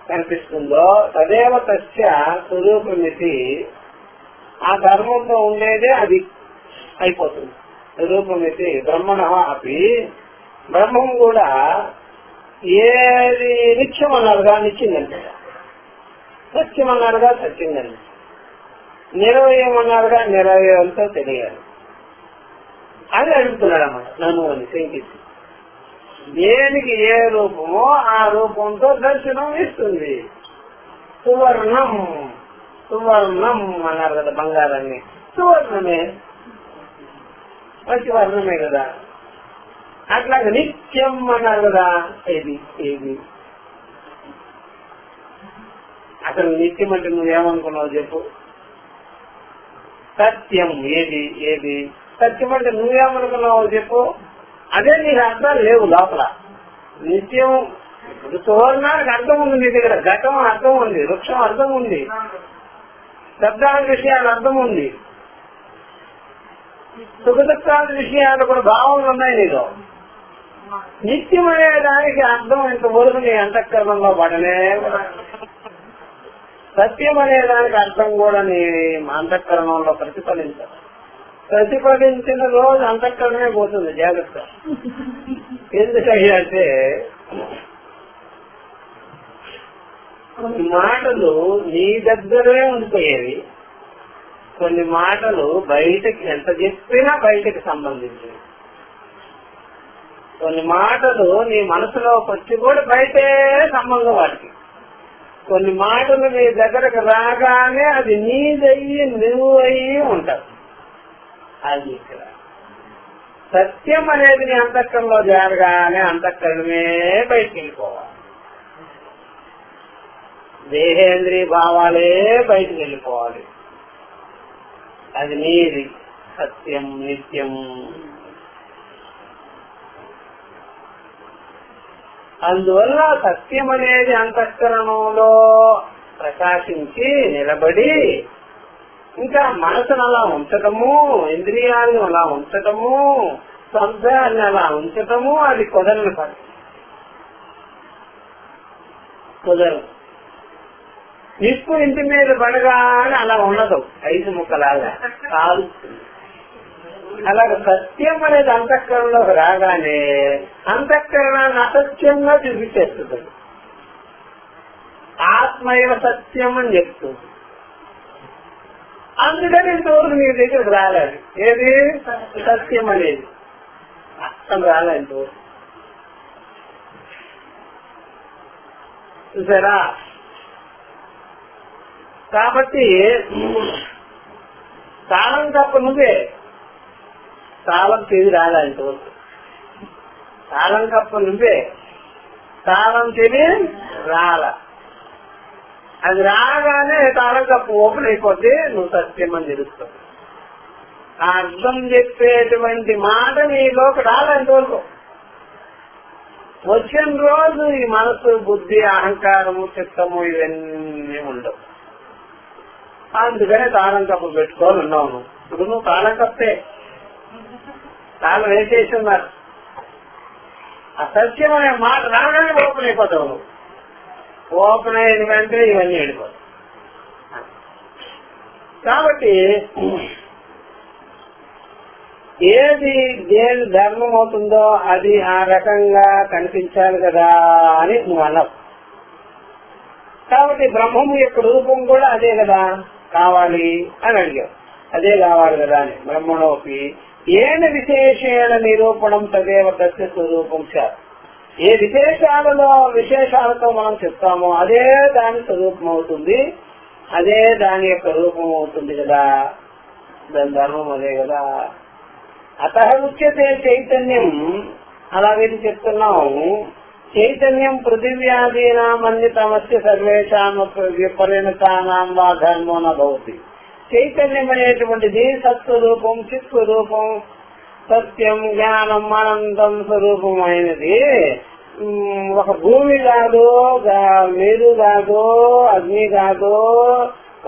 కనిపిస్తుందో తదేవ తస్య స్వరూపమితి, ఆ ధర్మంతో ఉండేదే అది అయిపోతుంది. స్వరూపమితి బ్రహ్మణ అపి, బ్రహ్మం కూడా ఏది నిత్యం అన్నారుగా నిత్యందంటే, సత్యం అన్నారుగా సత్యందండి, నిరవయం అన్నారుగా నిరవయంతో తెలియాలి అని అడుగుతున్నాడు అన్నమాట నన్ను అని శంకించి. దేనికి ఏ రూపమో ఆ రూపంతో దర్శనం ఇస్తుంది. సువర్ణం సువర్ణం అన్నారు కదా, బంగారాన్ని సువర్ణమే, మంచి వర్ణమే కదా. అట్లాగే నిత్యం అన్నారు కదా, ఏది ఏది అసలు నిత్యం అంటే నువ్వేమనుకున్నావు చెప్పు? సత్యం ఏది ఏది సత్యం అంటే నువ్వేమనుకున్నావు చెప్పు? అదే నీకు అర్థాలు లేవు లోపల. నిత్యం సువర్ణానికి అర్థం ఉంది నీ దగ్గర, ఘటం అర్థం ఉంది, వృక్షం అర్థం ఉంది, శబ్దాల విషయాలు అర్థం ఉంది, సుఖదుఖాల విషయాలు కూడా భావనలు ఉన్నాయి నీలో. నిత్యం అనే దానికి అర్థం ఇంతవరకు నీ అంతఃకరణంలో పడనే. సత్యం అనే దానికి అర్థం కూడా నీ అంతఃకరణంలో ప్రతిఫలించిన రోజు అంతఃకరణమే పోతుంది. జాగ్రత్త. ఎందుకంటే మాటలు నీ దగ్గరే ఉండిపోయేవి, కొన్ని మాటలు బయటకి ఎంత చెప్పినా బయటకి సంబంధించి, కొన్ని మాటలు నీ మనసులోకి వచ్చి కూడా బయటే సంబంధం వాటికి. కొన్ని మాటలు నీ దగ్గరకు రాగానే అది నీదయ్యి నువ్వు అయ్యి ఉంటావు. అది ఇక్కడ సత్యం అనేది నీ అంతఃకరణలో జరగానే అంతఃకరణమే బయటికి వెళ్ళిపోవాలి. దేహేంద్రియ భావాలే బయటికి వెళ్ళిపోవాలి. అది నీది సత్యం నిత్యం. అందువల్ల సత్యం అనేది అంతఃకరణంలో ప్రకాశించి నిలబడి ఇంకా మనసును అలా ఉంచటము, ఇంద్రియాలను అలా ఉంచటము, శబ్దాన్ని అలా ఉంచటము అది కుదరని పని. కుదరదు. నిప్పు ఇంటి మీద పడగానే అలా ఉండదు, ఐదు ముక్కలాగా కాలుస్తుంది. అలాగే సత్యం అనేది అంతఃకరణలోకి రాగానే అంతఃకరణాన్ని అసత్యంగా చూపించేస్తుంది. ఆత్మైవ సత్యం అని చెప్తుంది. అందుకని ఇంతవరకు నీ దగ్గరకు రాలేదు. ఏది సత్యం అనేది అర్థం రాలే ఇంతవరకు. చూసారా? కాబట్టి తాళం తప్ప నువ్వే, తాళం చెవి రాలే ఇంతవరకు. తాళం తప్ప నువ్వే, తాళం చెవి రాల. అది రాగానే తాళం కప్పు ఓపెన్ అయిపోతే నువ్వు సత్యం అని తెలుస్తావు. ఆ అర్థం చెప్పేటువంటి మాట నీలోకి రాలేంతవరకు. వచ్చిన రోజు ఈ మనసు, బుద్ధి, అహంకారము, చిత్తము ఇవన్నీ ఉండవు. అందుకనే తాళం కప్పు పెట్టుకోవాలి ఉన్నావు నువ్వు. ఇప్పుడు నువ్వు తాళం కప్పే, తాళం వేసేసి ఉన్నారు. అసత్యం అనే మాట రాగానే ఓపెన్ అయిపోతావు నువ్వు. ఓపెన్ అయిన వెంటనే ఇవన్నీ వెళ్ళిపోతాయి. కాబట్టి ఏది దేని ధర్మం అవుతుందో అది ఆ రకంగా కనిపించాలి కదా అని నువ్వు అన్నావు. కాబట్టి బ్రహ్మము యొక్క రూపం కూడా అదే కదా కావాలి అని అడిగావు. అదే కావాలి కదా అని. బ్రహ్మణోపి ఏన విశేషేణ నిరూపణం తదేవ తస్య స్వరూపం సార్. ఏ విశేషాలతో మనం చెప్తామో అదే దాని స్వరూపం అవుతుంది, అదే దాని యొక్క రూపం అవుతుంది కదా, దాని ధర్మం అదే కదా. అతః ఉచ్యతే చైతన్యం. అలాగేది చెప్తున్నాం. చైతన్యం పృథివ్యాదీనాం అన్యతమస్య సర్వేషాం విపరిణతానాం వా ధర్మో నభవతి. చైతన్యం అనేటువంటిది సత్స్వరూపం, చిత్స్వరూపం, సత్యం, జ్ఞానం, అనంతం స్వరూపమైనది. ఒక భూమి కాదు, నీరు కాదు, అగ్ని కాదు,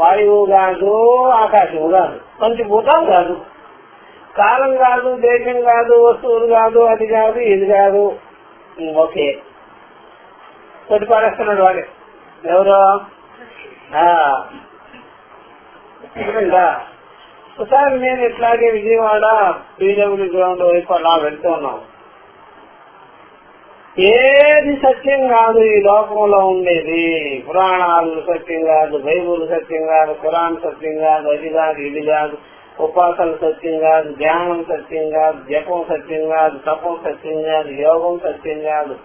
వాయువు కాదు, ఆకాశం కాదు, పంచభూతాలు కాదు, కాలం కాదు, దేశం కాదు, వస్తువులు కాదు, అది కాదు, ఇది కాదు. ఓకే, కొట్టిపారేస్తున్నాడు వాడే. ఎవరో ఒకసారి నేను ఇట్లాగే విజయవాడ పీడబ్ల్యూ గ్రౌండ్ వైపు అలా వెళ్తూ ఉన్నాం. ఏది సత్యం కాదు ఈ లోకంలో ఉండేది. పురాణాలు సత్యం కాదు, బైబుల్ సత్యం కాదు, ఖురాన్ సత్యం కాదు, అది కాదు, ఇది కాదు, ఉపాసన సత్యం కాదు, ధ్యానం సత్యం కాదు, జపం సత్యం కాదు, తపం సత్యం కాదు, యోగం సత్యం కాదు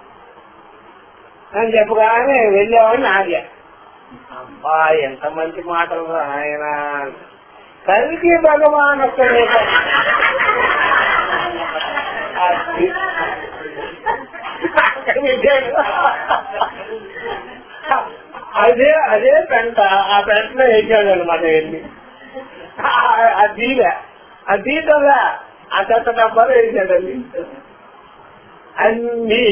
అని చెప్పగానే వెళ్ళేవాడిని ఆగా. అబ్బా ఎంత మంచి మాటలు ఆయన. కల్కి భగవాన్ ఒక్కడే అదే పెంట. ఆ పెంటలో వేసాడు అనమాట వెళ్ళి. ఆ దీటంలా ఆ చెత్త డబ్బాలో వేసాడండి. అన్ని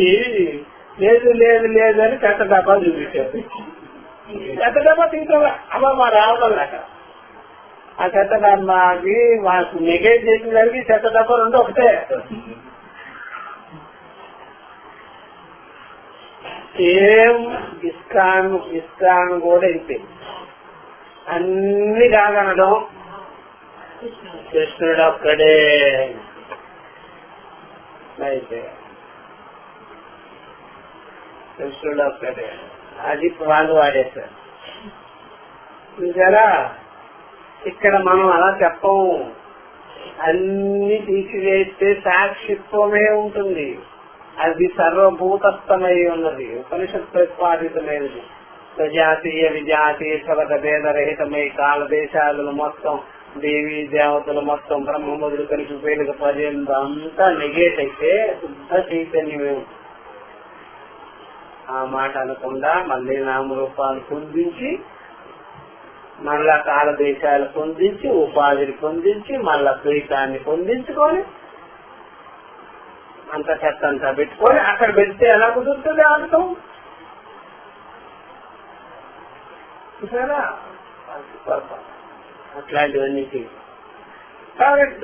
లేదు లేదు లేదు అని చెత్త డబ్బా చూపించాడు. చెత్త డబ్బా తీసుకోవాలి అమ్మ మా రావడం లేక. ఆ చెత్త డబ్బాకి మాకు నెగేట్ చేసిన దానికి చెత్త డబ్బా రెండు ఒకటే. సేమ్ ఇస్కాన్ కూడా ఇంతే. అన్ని కాదనడం, కృష్ణుడు ఒక్కడే అయితే కృష్ణుడు ఒక్కడే అది వాళ్ళు వాడేశారు. చూసారా? ఇక్కడ మనం అలా చెప్పము. అన్ని తీసివేస్తే సాక్షిత్వమే ఉంటుంది. అది సర్వభూతస్థమై ఉన్నది, ఉపనిషత్ ప్రతిపాదితమైనది. సజాతీయ విజాతీయ శబ్ద భేదరహితమై కాల దేశాలను మొత్తం, దేవీ దేవతలు మొత్తం, బ్రహ్మ మొదలు కలిసి పేలిక పర్యంత అంతా నెగేట్ అయితే శుద్ధ చైతన్యమే. ఆ మాట అనకుండా మళ్ళీ నామరూపాలు పొందించి, మళ్ళా కాల దేశాలు పొందించి, ఉపాధిని పొందించి, మళ్ళా ద్వైతాన్ని పొందించుకొని అంత చెత్త అంతా పెట్టుకొని అక్కడ పెడితే ఎలా కుదురుతుంది ఆడటం? చూసారా? అట్లాంటివన్నీ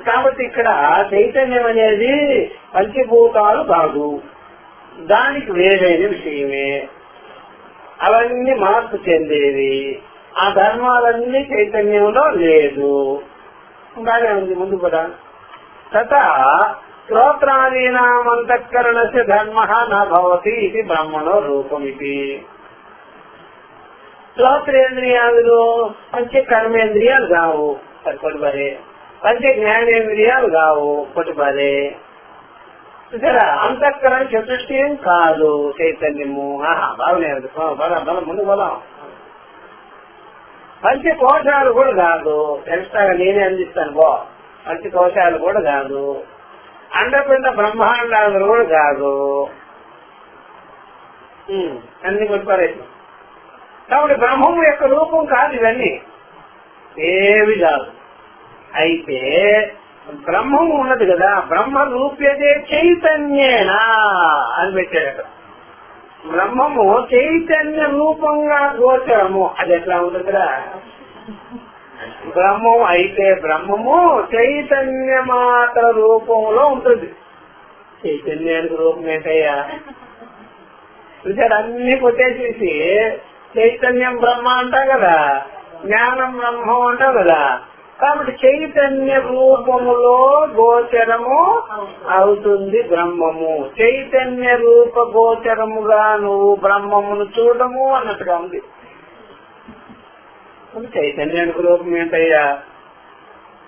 కాబట్టి ఇక్కడ చైతన్యం అనేది పంచభూతాలు కాదు, దానికి వేరైన విషయమే. అవన్నీ మార్పు చెందేవి. ఆ ధర్మాలన్నీ చైతన్యంలో లేదు. బాగా ఉంది ముందు కూడా. తథా శ్రోత్రాదీనామంతఃకరణస్య ధర్మః న భవతి ఇది బ్రహ్మణో రూపమితి. శ్రోత్రేంద్రియాలు పంచ కర్మేంద్రియాలు కావు, కొట్టుబరే. పంచ జ్ఞానేంద్రియాలు కావు, కొట్టుబరే. చూసారా? అంతఃకరణ చతుష్టయం కాదు చైతన్యము. బాగులేదు, ముందు పోదాం. పంచకోశాలు కూడా కాదు, ఎక్స్ట్రాగా నేనే అందిస్తాను బో. పంచకోశాలు కూడా కాదు, అండపిండ బ్రహ్మాండాలు కూడా కాదు, అన్ని కొట్టుకోలేదు. కాబట్టి బ్రహ్మము యొక్క రూపం కాదు ఇవన్నీ, ఏవి కాదు. అయితే బ్రహ్మము ఉన్నది కదా, బ్రహ్మ రూప్యతే చైతన్యేనా అని పెట్టాడు అక్కడ. బ్రహ్మము చైతన్య రూపంగా గోచరము. అది ఎట్లా ఉంటుంది కదా? బ్రహ్మము అయితే బ్రహ్మము చైతన్య మాత్ర రూపంలో ఉంటుంది. చైతన్యానికి రూపం ఏంటయ్యా? అన్ని కొట్టేసేసి చైతన్యం బ్రహ్మ అంటాం కదా, జ్ఞానం బ్రహ్మం అంటాం కదా. కాబట్టి చైతన్య రూపములో గోచరము అవుతుంది బ్రహ్మము. చైతన్య రూప గోచరముగా నువ్వు బ్రహ్మమును చూడము అన్నట్టుగా ఉంది. చైతన్యానికి రూపం ఏంటయ్యా?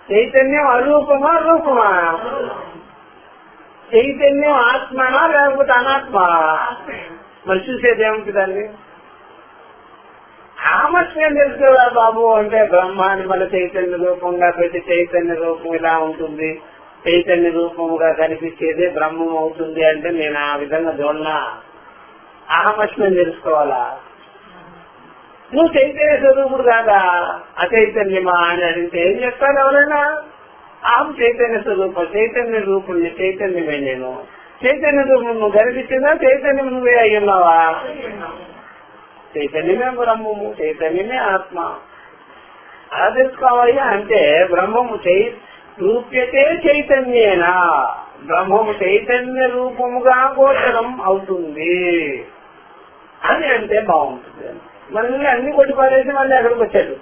చైతన్యం అరూపమా రూపమా? చైతన్యం ఆత్మనా లేకపోతే అనాత్మ? మరి చూసేది ఏముంటుందండి? ఆమస్యం తెలుసుకోదా బాబు అంటే బ్రహ్మాన్ని మళ్ళీ చైతన్య రూపంగా పెట్టి చైతన్య రూపం ఇలా ఉంటుంది, చైతన్య రూపముగా కనిపించేదే బ్రహ్మం అవుతుంది అంటే నేను ఆ విధంగా చూడనా? అహమస్యం తెలుసుకోవాలా? నువ్వు చైతన్య స్వరూపుడు కాదా, అచైతన్యమా అని అడిగితే ఏం చెప్తాను ఎవరైనా? అహం చైతన్య స్వరూపం, చైతన్య రూపుణ్ణి, చైతన్యమే నేను. చైతన్య రూపం నువ్వు కనిపించిందా? చైతన్యం నువ్వే అయ్యున్నావా? చైతన్యమే బ్రహ్మము, చైతన్యమే ఆత్మ. అలా తెలుసుకోవయ్యా. అంటే బ్రహ్మము రూప్యతే చైతన్యేనా, బ్రహ్మము చైతన్య రూపముగా గోచరం అవుతుంది అని అంటే బాగుంటుంది. మళ్ళీ అన్ని కొట్టి పారేసి మళ్ళీ అక్కడికి వచ్చాడు.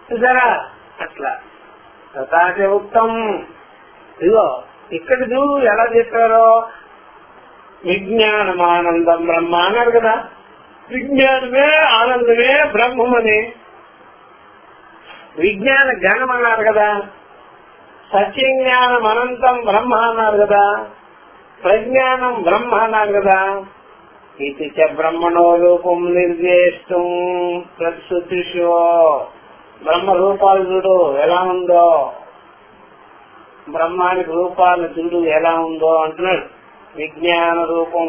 చూసారా? అట్లా తథాచ ఉక్తం. ఇదిగో ఇక్కడ చూడు ఎలా చెప్పారో. విజ్ఞానమానందం బ్రహ్మ అన్నారు కదా. విజ్ఞానమే ఆనందమే బ్రహ్మమని. విజ్ఞాన జ్ఞానం అన్నారు కదా. సత్యజ్ఞానం అనంతం బ్రహ్మ అన్నారు కదా. ప్రజ్ఞానం బ్రహ్మ అన్నారు కదా. ఇది చ బ్రహ్మణో రూపం నిర్దేశం ప్రతిశుద్ధిషో. బ్రహ్మ రూపాలు చూడు ఎలా ఉందో, బ్రహ్మానికి రూపాలు చూడు ఎలా ఉందో అంటున్నాడు. విజ్ఞాన రూపం,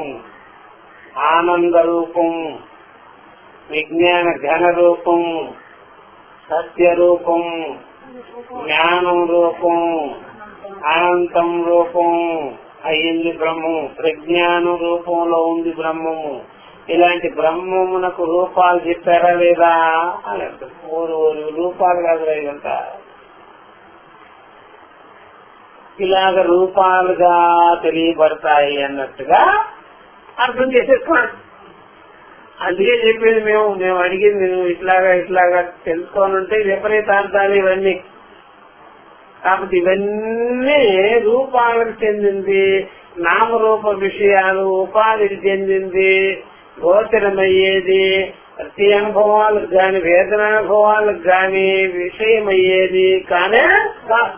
ఆనంద రూపం, విజ్ఞాన ఘన రూపం, సత్య రూపం, జ్ఞానం రూపం, అనంతం రూపం అయ్యింది బ్రహ్మము. ప్రజ్ఞానం రూపంలో ఉంది బ్రహ్మము. ఇలాంటి బ్రహ్మమునకు రూపాలు చెప్పారా లేదా అని అంటారు. ఊరు రూపాలు కాదు ఇదంతా. ఇలాగ రూపాలుగా తెలియబడతాయి అన్నట్టుగా అర్థం చేసేసుకున్నాడు. అందుకే చెప్పేది మేము అడిగింది నువ్వు ఇట్లాగా తెలుసుకోనుంటే విపరీతార్థాలు ఇవన్నీ. కాబట్టి ఇవన్నీ రూపాలకు చెందింది, నామరూప విషయాలు ఉపాధికి చెందింది, గోచరమయ్యేది ప్రతి అనుభవాలకు గాని వేదనానుభవాలకు గాని విషయమయ్యేది కానే కాదు.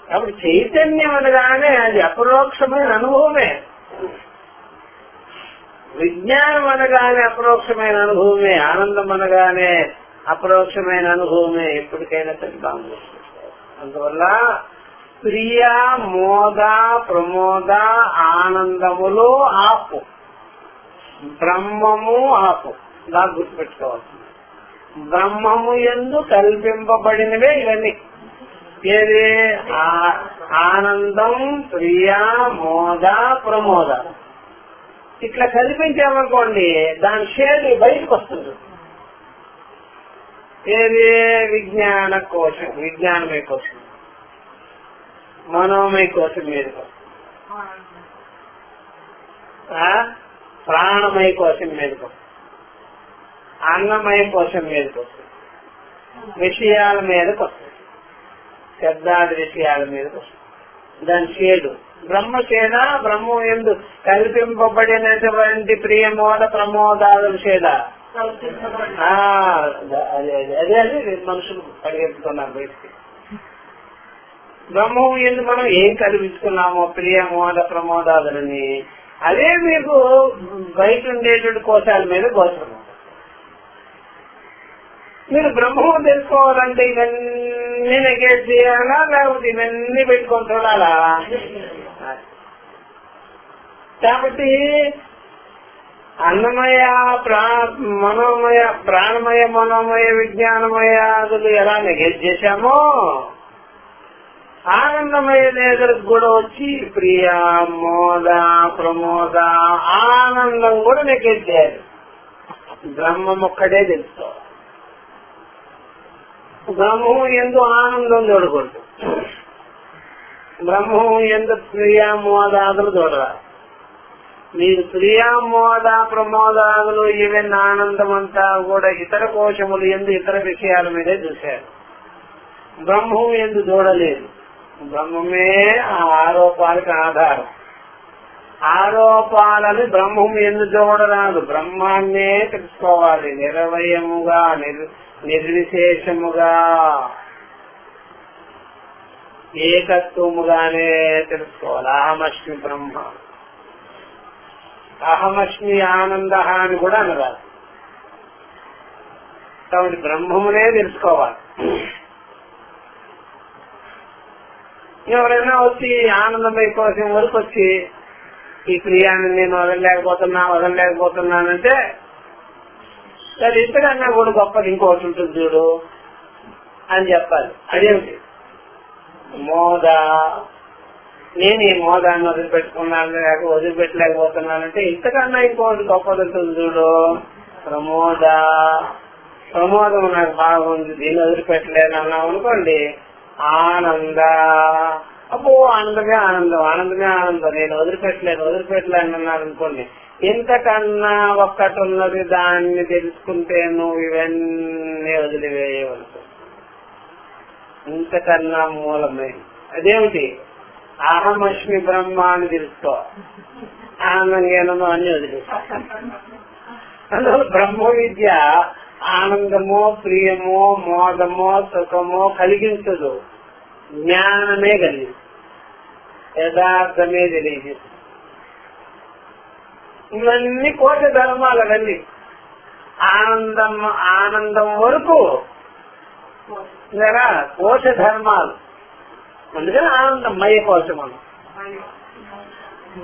కాబట్టి చైతన్యం అనగానే అది అపరోక్షమైన అనుభవమే. విజ్ఞానం అనగానే అపరోక్షమైన అనుభవమే. ఆనందం అనగానే అపరోక్షమైన అనుభవమే. ఎప్పటికైనా సరిగ్గా. అందువల్ల ప్రియ మోద ప్రమోద ఆనందములు ఆపు, బ్రహ్మము ఆపు. నాకు గుర్తుపెట్టుకోవాల్సింది బ్రహ్మము యందు కల్పింపబడినవే ఇవన్నీ. ఏది? ఆనందం, ప్రియ, మోద, ప్రమోద. ఇట్లా కల్పించామనుకోండి దాని షేర్ బయటకు వస్తుంది. ఏది? విజ్ఞాన కోశం, విజ్ఞానమయ కోశం, మనోమయ కోశం మీదకి వస్తుంది, ప్రాణమయ కోశం మీదకి వస్తుంది, అన్నమయ కోశం మీదకి వస్తుంది, విషయాల మీదకి వస్తుంది, శబ్దాది విషయాల మీదకి వస్తుంది. దాని షేడు బ్రహ్మచేద. బ్రహ్మం ఎందు కల్పింపబడినటువంటి ప్రియమోద ప్రమోదాల షేడ. అదే అది మనుషులు పరిగెత్తుకున్నారు బయటికి. బ్రహ్మం ఎందు మనం ఏం కల్పించుకున్నామో ప్రియమోద ప్రమోదాలని, అదే మీకు బయట ఉండేటువంటి కోశాల మీద గోచరం. మీరు బ్రహ్మం తెలుసుకోవాలంటే ఇవన్నీ నెగేట్ చేయాలా, లేకపోతే ఇవన్నీ పెట్టుకొని చూడాలా? కాబట్టి అన్నమయ, మనోమయ, ప్రాణమయ, మనోమయ, విజ్ఞానమయాదులు ఎలా నెగేట్ చేశామో ఆనందమయ దగ్గరకు కూడా వచ్చి ప్రియ, మోద, ప్రమోద, ఆనందం కూడా నెగేట్ చేయాలి. బ్రహ్మం ఒక్కడే తెలుసుకోవాలి. బ్రహ్మం ఎందు ఆనందం చూడకూడదు. బ్రహ్మం ఎందు ప్రియ మోదాదులు చూడరా. మీరు ప్రియ మోద ప్రమోదాదులు ఈవెన్ ఆనందం అంతా కూడా ఇతర కోశములు ఎందు ఇతర విషయాల మీదే చూశారు. బ్రహ్మం ఎందు చూడలేదు. బ్రహ్మమే ఆ ఆరోపాలకు ఆధారం. ఆరోపాలని బ్రహ్మం ఎందు చూడరాదు. బ్రహ్మాన్నే తెలుసుకోవాలి నిరవయముగా, నిర్విశేషముగా, ఏకత్వముగానే తెలుసుకోవాలి. అహమస్మి బ్రహ్మ, అహమస్మి ఆనంద అని కూడా అనరాదు. కాబట్టి బ్రహ్మమునే తెలుసుకోవాలి. ఎవరైనా వచ్చి ఆనందమయ కోసం వరకు వచ్చి ఈ ప్రియాన్ని నేను వదలలేకపోతున్నానంటే సరే ఇంతకన్నా కూడా గొప్పది ఇంకోటి ఉంటుంది చూడు అని చెప్పాలి. అదేమిటి? మోద. నేను ఈ మోదాన్ని వదిలిపెట్టలేకపోతున్నానంటే ఇంతకన్నా ఇంకోటి గొప్పది ఉంటుంది చూడు ప్రమోద. ప్రమోదం నాకు బాగుంది, దీన్ని వదిలిపెట్టలేను అన్నాం అనుకోండి ఆనంద. అబ్బో ఆనందమే ఆనందం, ఆనందమే ఆనందం, నేను వదిలిపెట్టలేను అన్నాను అనుకోండి. ఇంతకన్నా ఒక్కటి ఉన్నది, దాన్ని తెలుసుకుంటే నువ్వు ఇవన్నీ వదిలివేయవలసి. ఇంతకన్నా మూలమే అదేమిటి? అహమస్మి బ్రహ్మ అని తెలుసుకో. ఆనందంగా అన్ని వదిలేస్తా. అందువల్ల బ్రహ్మ విద్య ఆనందమో, ప్రియమో, మోదమో, సుఖమో కలిగించదు. జ్ఞానమే కలిగింది, యథార్థమే తెలియదు. ఇవన్నీ కోశ ధర్మాలు. అవన్నీ ఆనందం వరకు కోశ ధర్మాలు. అందుకని ఆనందమయ కోశమను.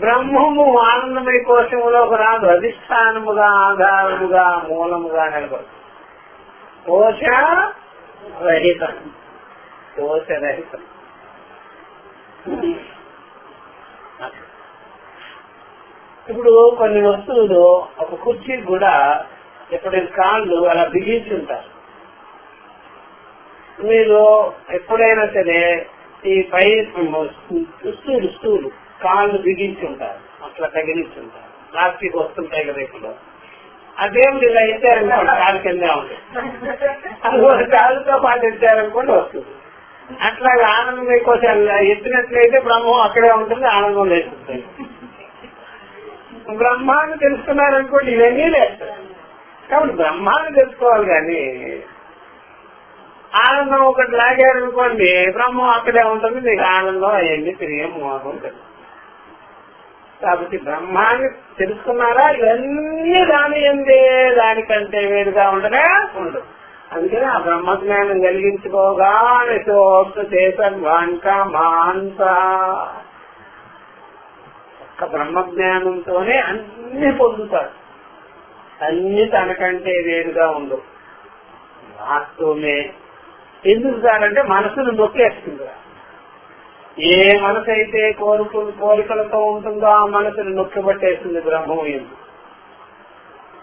బ్రహ్మము ఆనందమయ కోశములోకి రాదు. అధిష్టానముగా, ఆధారముగా, మూలముగా నిలబడు. కోశ రహితం, కోశరహితం. ఇప్పుడు కొన్ని వస్తువులు, ఒక కుర్చీకి కూడా ఎప్పుడైనా కాళ్ళు అలా బిగించుంటారు. మీరు ఎప్పుడైనా సరే ఈ పై స్టూలు కాళ్ళు బిగించుంటారు, అట్లా తగిలించుంటారు. ప్లాస్టిక్ వస్తుంటాయి కదా ఇప్పుడు. అదేమిటి ఇలా ఇచ్చారనుకోండి కాలు కిందే ఉంటుంది. అది కాళ్ళతో పాటు ఇచ్చారనుకోండి వస్తుంది. అట్లాగే ఆనందం కోసం ఎత్తినట్లయితే బ్రహ్మం అక్కడే ఉంటుంది, ఆనందం లేస్తుంది. బ్రహ్మాన్ని తెలుసుకున్నారనుకోండి ఇవన్నీ లేదు. కాబట్టి బ్రహ్మాన్ని తెలుసుకోవాలి కానీ ఆనందం ఒకటి లాగారనుకోండి బ్రహ్మం అక్కడే ఉంటుంది, మీకు ఆనందం అవన్నీ తిరిగి ఉంటుంది. కాబట్టి బ్రహ్మాన్ని తెలుసుకున్నారా, ఇవన్నీ దాని ఎందే దానికంటే వేరుగా ఉండనే ఉండదు. అందుకని ఆ బ్రహ్మజ్ఞానం కలిగించుకోగానే మాంస ఒక్క బ్రహ్మజ్ఞానంతోనే అన్ని పొందుతాడు, అన్ని తనకంటే వేరుగా ఉండవు. వాస్తవమే. ఎందుకు సారంటే మనసును నొక్కేస్తుంది. ఏ మనసు అయితే కోరికలతో ఉంటుందో ఆ మనసును నొక్కిబట్టేస్తుంది బ్రహ్మం ఎందుకు.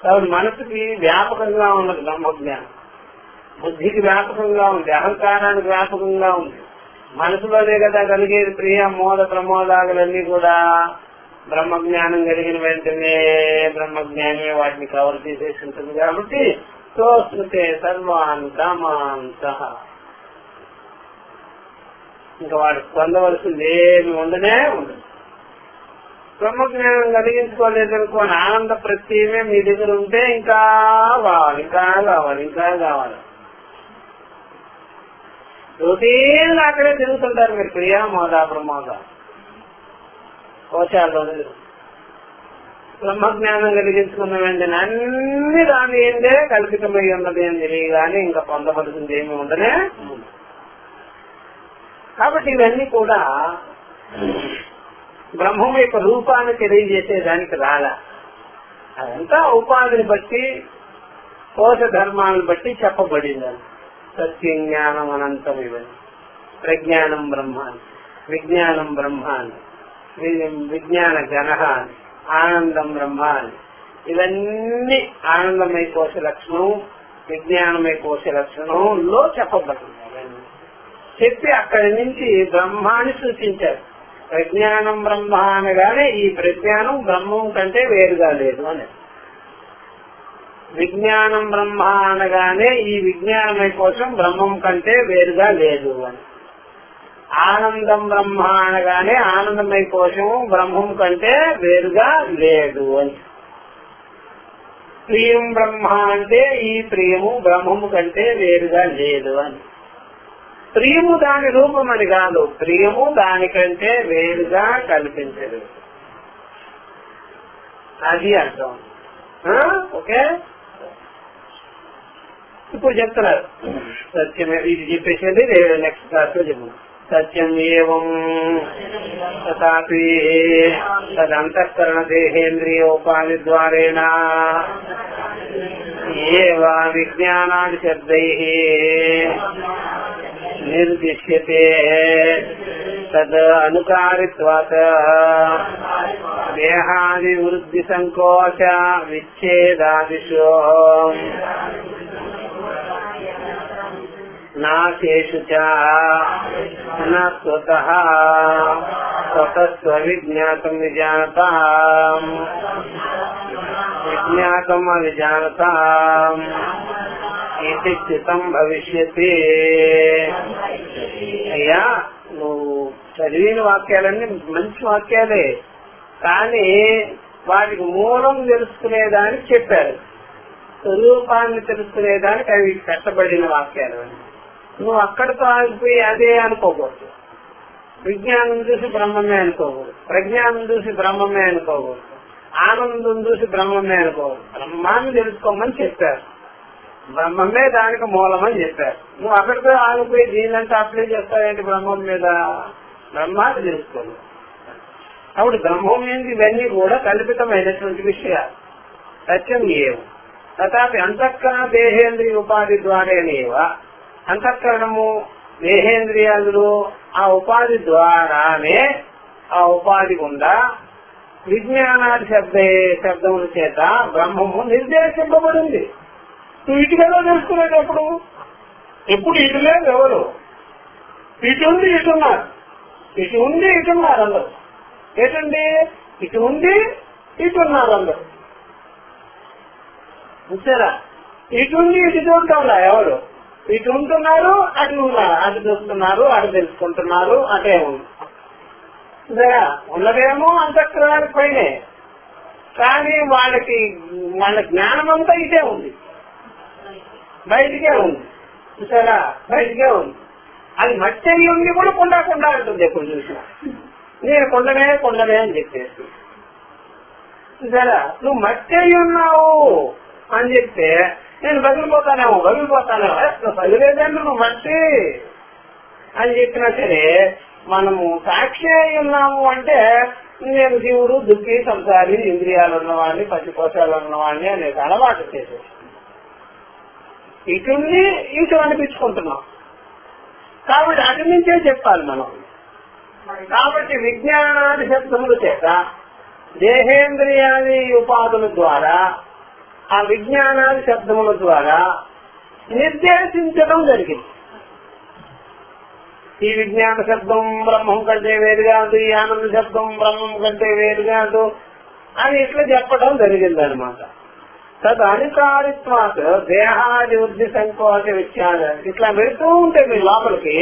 కాబట్టి మనసుకి వ్యాపకంగా ఉన్నది బ్రహ్మజ్ఞానం, బుద్ధికి వ్యాపకంగా ఉంది, అహంకారానికి వ్యాపకంగా ఉంది. మనసులోనే కదా కలిగేది ప్రియ మోద ప్రమోదాలన్నీ కూడా. బ్రహ్మజ్ఞానం కలిగిన వెంటనే బ్రహ్మజ్ఞానమే వాటిని కవర్ చేసేసి ఉంటుంది. కాబట్టి సోస్మృతే సర్వాన్ కామాంత, ఇంకా వాడికి పొందవలసింది ఏమి ఉండనే ఉండదు. బ్రహ్మజ్ఞానం కలిగించుకోలేదనుకోని ఆనంద ప్రత్యయమే మీ దగ్గర ఉంటే ఇంకా కావాలి, ఇంకా కావాలి, ఇంకా కావాలి. రొటీన్ అక్కడే తిరుగుతుంటారు మీరు, ప్రియా మోదా ప్రమోద కోశాల్లో. బ్రహ్మజ్ఞానం కలిగించుకున్న వెంటనే అన్ని దాని ఏంటే కల్పితమై ఉన్నది అని తెలియగానే ఇంకా పొందవలసింది ఏమి ఉండనే. కాబట్టి ఇవన్నీ కూడా బ్రహ్మం యొక్క రూపాన్ని తెలియజేసేదానికి రాలా. అదంతా ఉపాధిని బట్టి కోశ ధర్మాలను బట్టి చెప్పబడింది. సత్యం జ్ఞానం అనంతం ఇవన్నీ. ప్రజ్ఞానం బ్రహ్మాన్ని, విజ్ఞానం బ్రహ్మాన్ని, విజ్ఞాన జనహాన్ని, ఆనందం బ్రహ్మాన్ని, ఇవన్నీ ఆనందమయ కోశ లక్షణం, విజ్ఞానమయ కోశ లక్షణంలో చెప్పబడింది. చెప్పి అక్కడి నుంచి బ్రహ్మాన్ని సూచించారు. ప్రజ్ఞానం బ్రహ్మ అనగానే ఈ ప్రజ్ఞానం బ్రహ్మం కంటే వేరుగా లేదు అని, విజ్ఞానం బ్రహ్మ అనగానే ఈ విజ్ఞానమయ కోసం బ్రహ్మం కంటే వేరుగా లేదు అని, ఆనందం బ్రహ్మ అనగానే ఆనందమయ కోశము బ్రహ్మం కంటే వేరుగా లేదు అని, ప్రియం బ్రహ్మ అంటే ఈ ప్రియము బ్రహ్మము కంటే వేరుగా లేదు అని. ప్రియము దాని రూపమని కాదు, ప్రియము దానికంటే వేరుగా కల్పించదు, అది అర్థం. ఓకే, ఇప్పుడు చెప్తున్నారు సత్యమే. ఇది చెప్పేసేది నెక్స్ట్ క్లాస్ లో చెప్పు. సత్యం ఏవం తథాపి తదంతఃకరణ దేహేంద్రియోపాధి ద్వారేణ ఏవా విజ్ఞానాది శబ్దైః నిర్దిశ్యతే తద్ అనుకారిత్వాత్ దేహాది వృద్ధి సంకోచ విచ్ఛేదాదిషు నాశేషు చ న స్వతః స్వవిజ్ఞాతం విజానతాం విజ్ఞాతం అవిజానతాం ఇది స్థితం భవిష్యతి. అయ్యా, నువ్వు చదివిన వాక్యాలన్నీ మంచి వాక్యాలే, కానీ వాటికి మూలం తెలుసుకునేదానికి చెప్పారు, స్వరూపాన్ని తెలుసుకునేదానికి అవి కట్టబడిన వాక్యాలు అని. నువ్వు అక్కడితో ఆగిపోయి అదే అనుకోకూడదు. విజ్ఞానం చూసి బ్రహ్మమే అనుకోకూడదు, ప్రజ్ఞానం చూసి బ్రహ్మమే అనుకోకూడదు, ఆనందం చూసి బ్రహ్మమే అనుకోకూడదు. బ్రహ్మాన్ని తెలుసుకోమని చెప్పారు, బ్రహ్మమే దానికి మూలమని చెప్పారు. నువ్వు అక్కడితో ఆగిపోయి దీనంతా అప్లై చేస్తావేంటి బ్రహ్మం మీద? బ్రహ్మాన్ని తెలుసుకోదు. అప్పుడు బ్రహ్మం ఏంటి? ఇవన్నీ కూడా కల్పితమైనటువంటి విషయాలు. సత్యం ఏం తథాపి అంతఃకరణ దేహేంద్రియ ఉపాధి ద్వారానేవ, అంతఃకరణము దేహేంద్రియాలు ఆ ఉపాధి ద్వారానే, ఆ ఉపాధి గుండా విజ్ఞానాది శబ్దముల చేత బ్రహ్మము నిర్దేశింపబడింది. నువ్వు ఇటుకలో తెలుసుకునేటప్పుడు ఎప్పుడు ఇటు లేదు ఎవరు, ఇటు ఉంది ఇటున్నారు, ఇటు ఉంది ఇటున్నారు అందరు. ఏంటండి? ఇటు ఉంది ఇటున్నారు అందరు. చూసారా? ఇటు ఉంది ఇటు చూడటంలా ఎవరు, ఇటు ఉంటున్నారు అటు ఉన్నారు, అటు చూస్తున్నారు అటు తెలుసుకుంటున్నారు, అటే ఉంది. ఉన్నదేమో అంతఃకరణానికి పైనే, కానీ వాళ్ళ జ్ఞానం అంతా ఇదే ఉంది, బయటికే ఉంది. చూసారా, బయటికే ఉంది. అది మట్టి ఉండి కూడా కుండా ఉంటుంది. ఎప్పుడు చూసినా నేను కొండనే అని చెప్పేసి, చూసారా, నువ్వు మట్టి ఉన్నావు అని చెప్తే నేను పగిలిపోతానేమో పగిలేదండి నువ్వు మట్టి అని చెప్పినా సరే, మనము సాక్షి అయి ఉన్నాము అంటే నేను జీవుడు, దుఃఖి, సంసారి, ఇంద్రియాలు ఉన్నవాడిని, పచ్చికోశాలు ఉన్నవాడిని అనేది అలవాటు చేసేది. ఇటు అనిపించుకుంటున్నాం కాబట్టి అటు నుంచే చెప్పాలి మనం. కాబట్టి విజ్ఞానాది శబ్దముల చేత దేహేంద్రియాది ఉపాధుల ద్వారా, ఆ విజ్ఞానాది శబ్దముల ద్వారా నిర్దేశించడం జరిగింది. ఈ విజ్ఞాన శబ్దం బ్రహ్మం కంటే వేరు కాదు, ఈ ఆనంద శబ్దం బ్రహ్మం కంటే వేరు కాదు అని ఇట్లా చెప్పడం జరిగిందనమాట. తదనుకారిత్వాత్ దేహాది వృద్ధి సంకోచ విచ్ఛాద ఇట్లా పెడుతూ ఉంటే మీ లోపలికి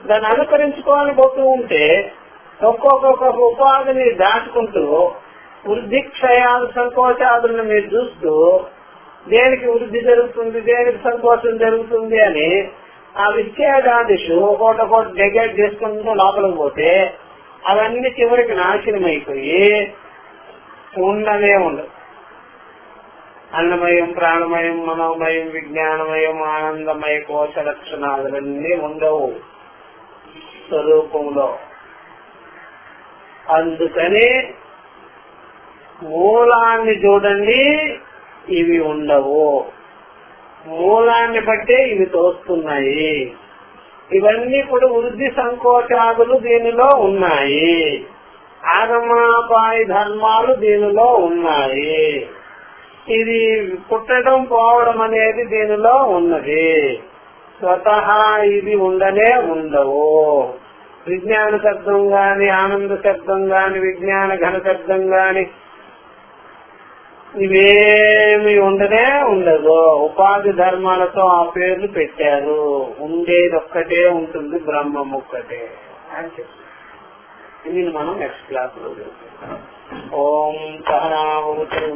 దాన్ని అనుకరించుకోవాలని పోతూ ఉంటే ఒక్కొక్క ఉపాధిని దాటుకుంటూ వృద్ధి క్షయాలు సంకోచాదులను మీరు చూస్తూ దేనికి వృద్ధి జరుగుతుంది, దేనికి సంకోచం జరుగుతుంది అని ఆ విచ్ఛేదాదిషు ఒకటి నెగెట్ చేసుకుంటూ లోపలికి పోతే అవన్నీ చివరికి నాశనం అయిపోయి ఉండనే ఉండదు. అన్నమయం, ప్రాణమయం, మనోమయం, విజ్ఞానమయం, ఆనందమయ కోశ లక్షణాలన్నీ ఉండవు స్వరూపంలో. అందుకని మూలాన్ని చూడండి, ఇవి ఉండవు. మూలాన్ని బట్టే ఇవి తోస్తున్నాయి. ఇవన్నీ కూడా వృద్ధి సంకోచాదులు దీనిలో ఉన్నాయి, ఆగమాపాయ ధర్మాలు దీనిలో ఉన్నాయి. ఇది పుట్టడం పోవడం అనేది దీనిలో ఉన్నది. స్వతహా ఇది ఉండనే ఉండవు. విజ్ఞాన శబ్దం గాని, ఆనంద శబ్దం గాని, విజ్ఞాన ఘన శబ్దం గాని ఇవేమి ఉండనే ఉండదు. ఉపాధి ధర్మాలతో ఆ పేర్లు పెట్టారు. ఉండేది ఒక్కటే ఉంటుంది, బ్రహ్మం ఒక్కటే అని చెప్పారు. ఇది మనం నెక్స్ట్ క్లాస్ లో ఓం సహనావతు.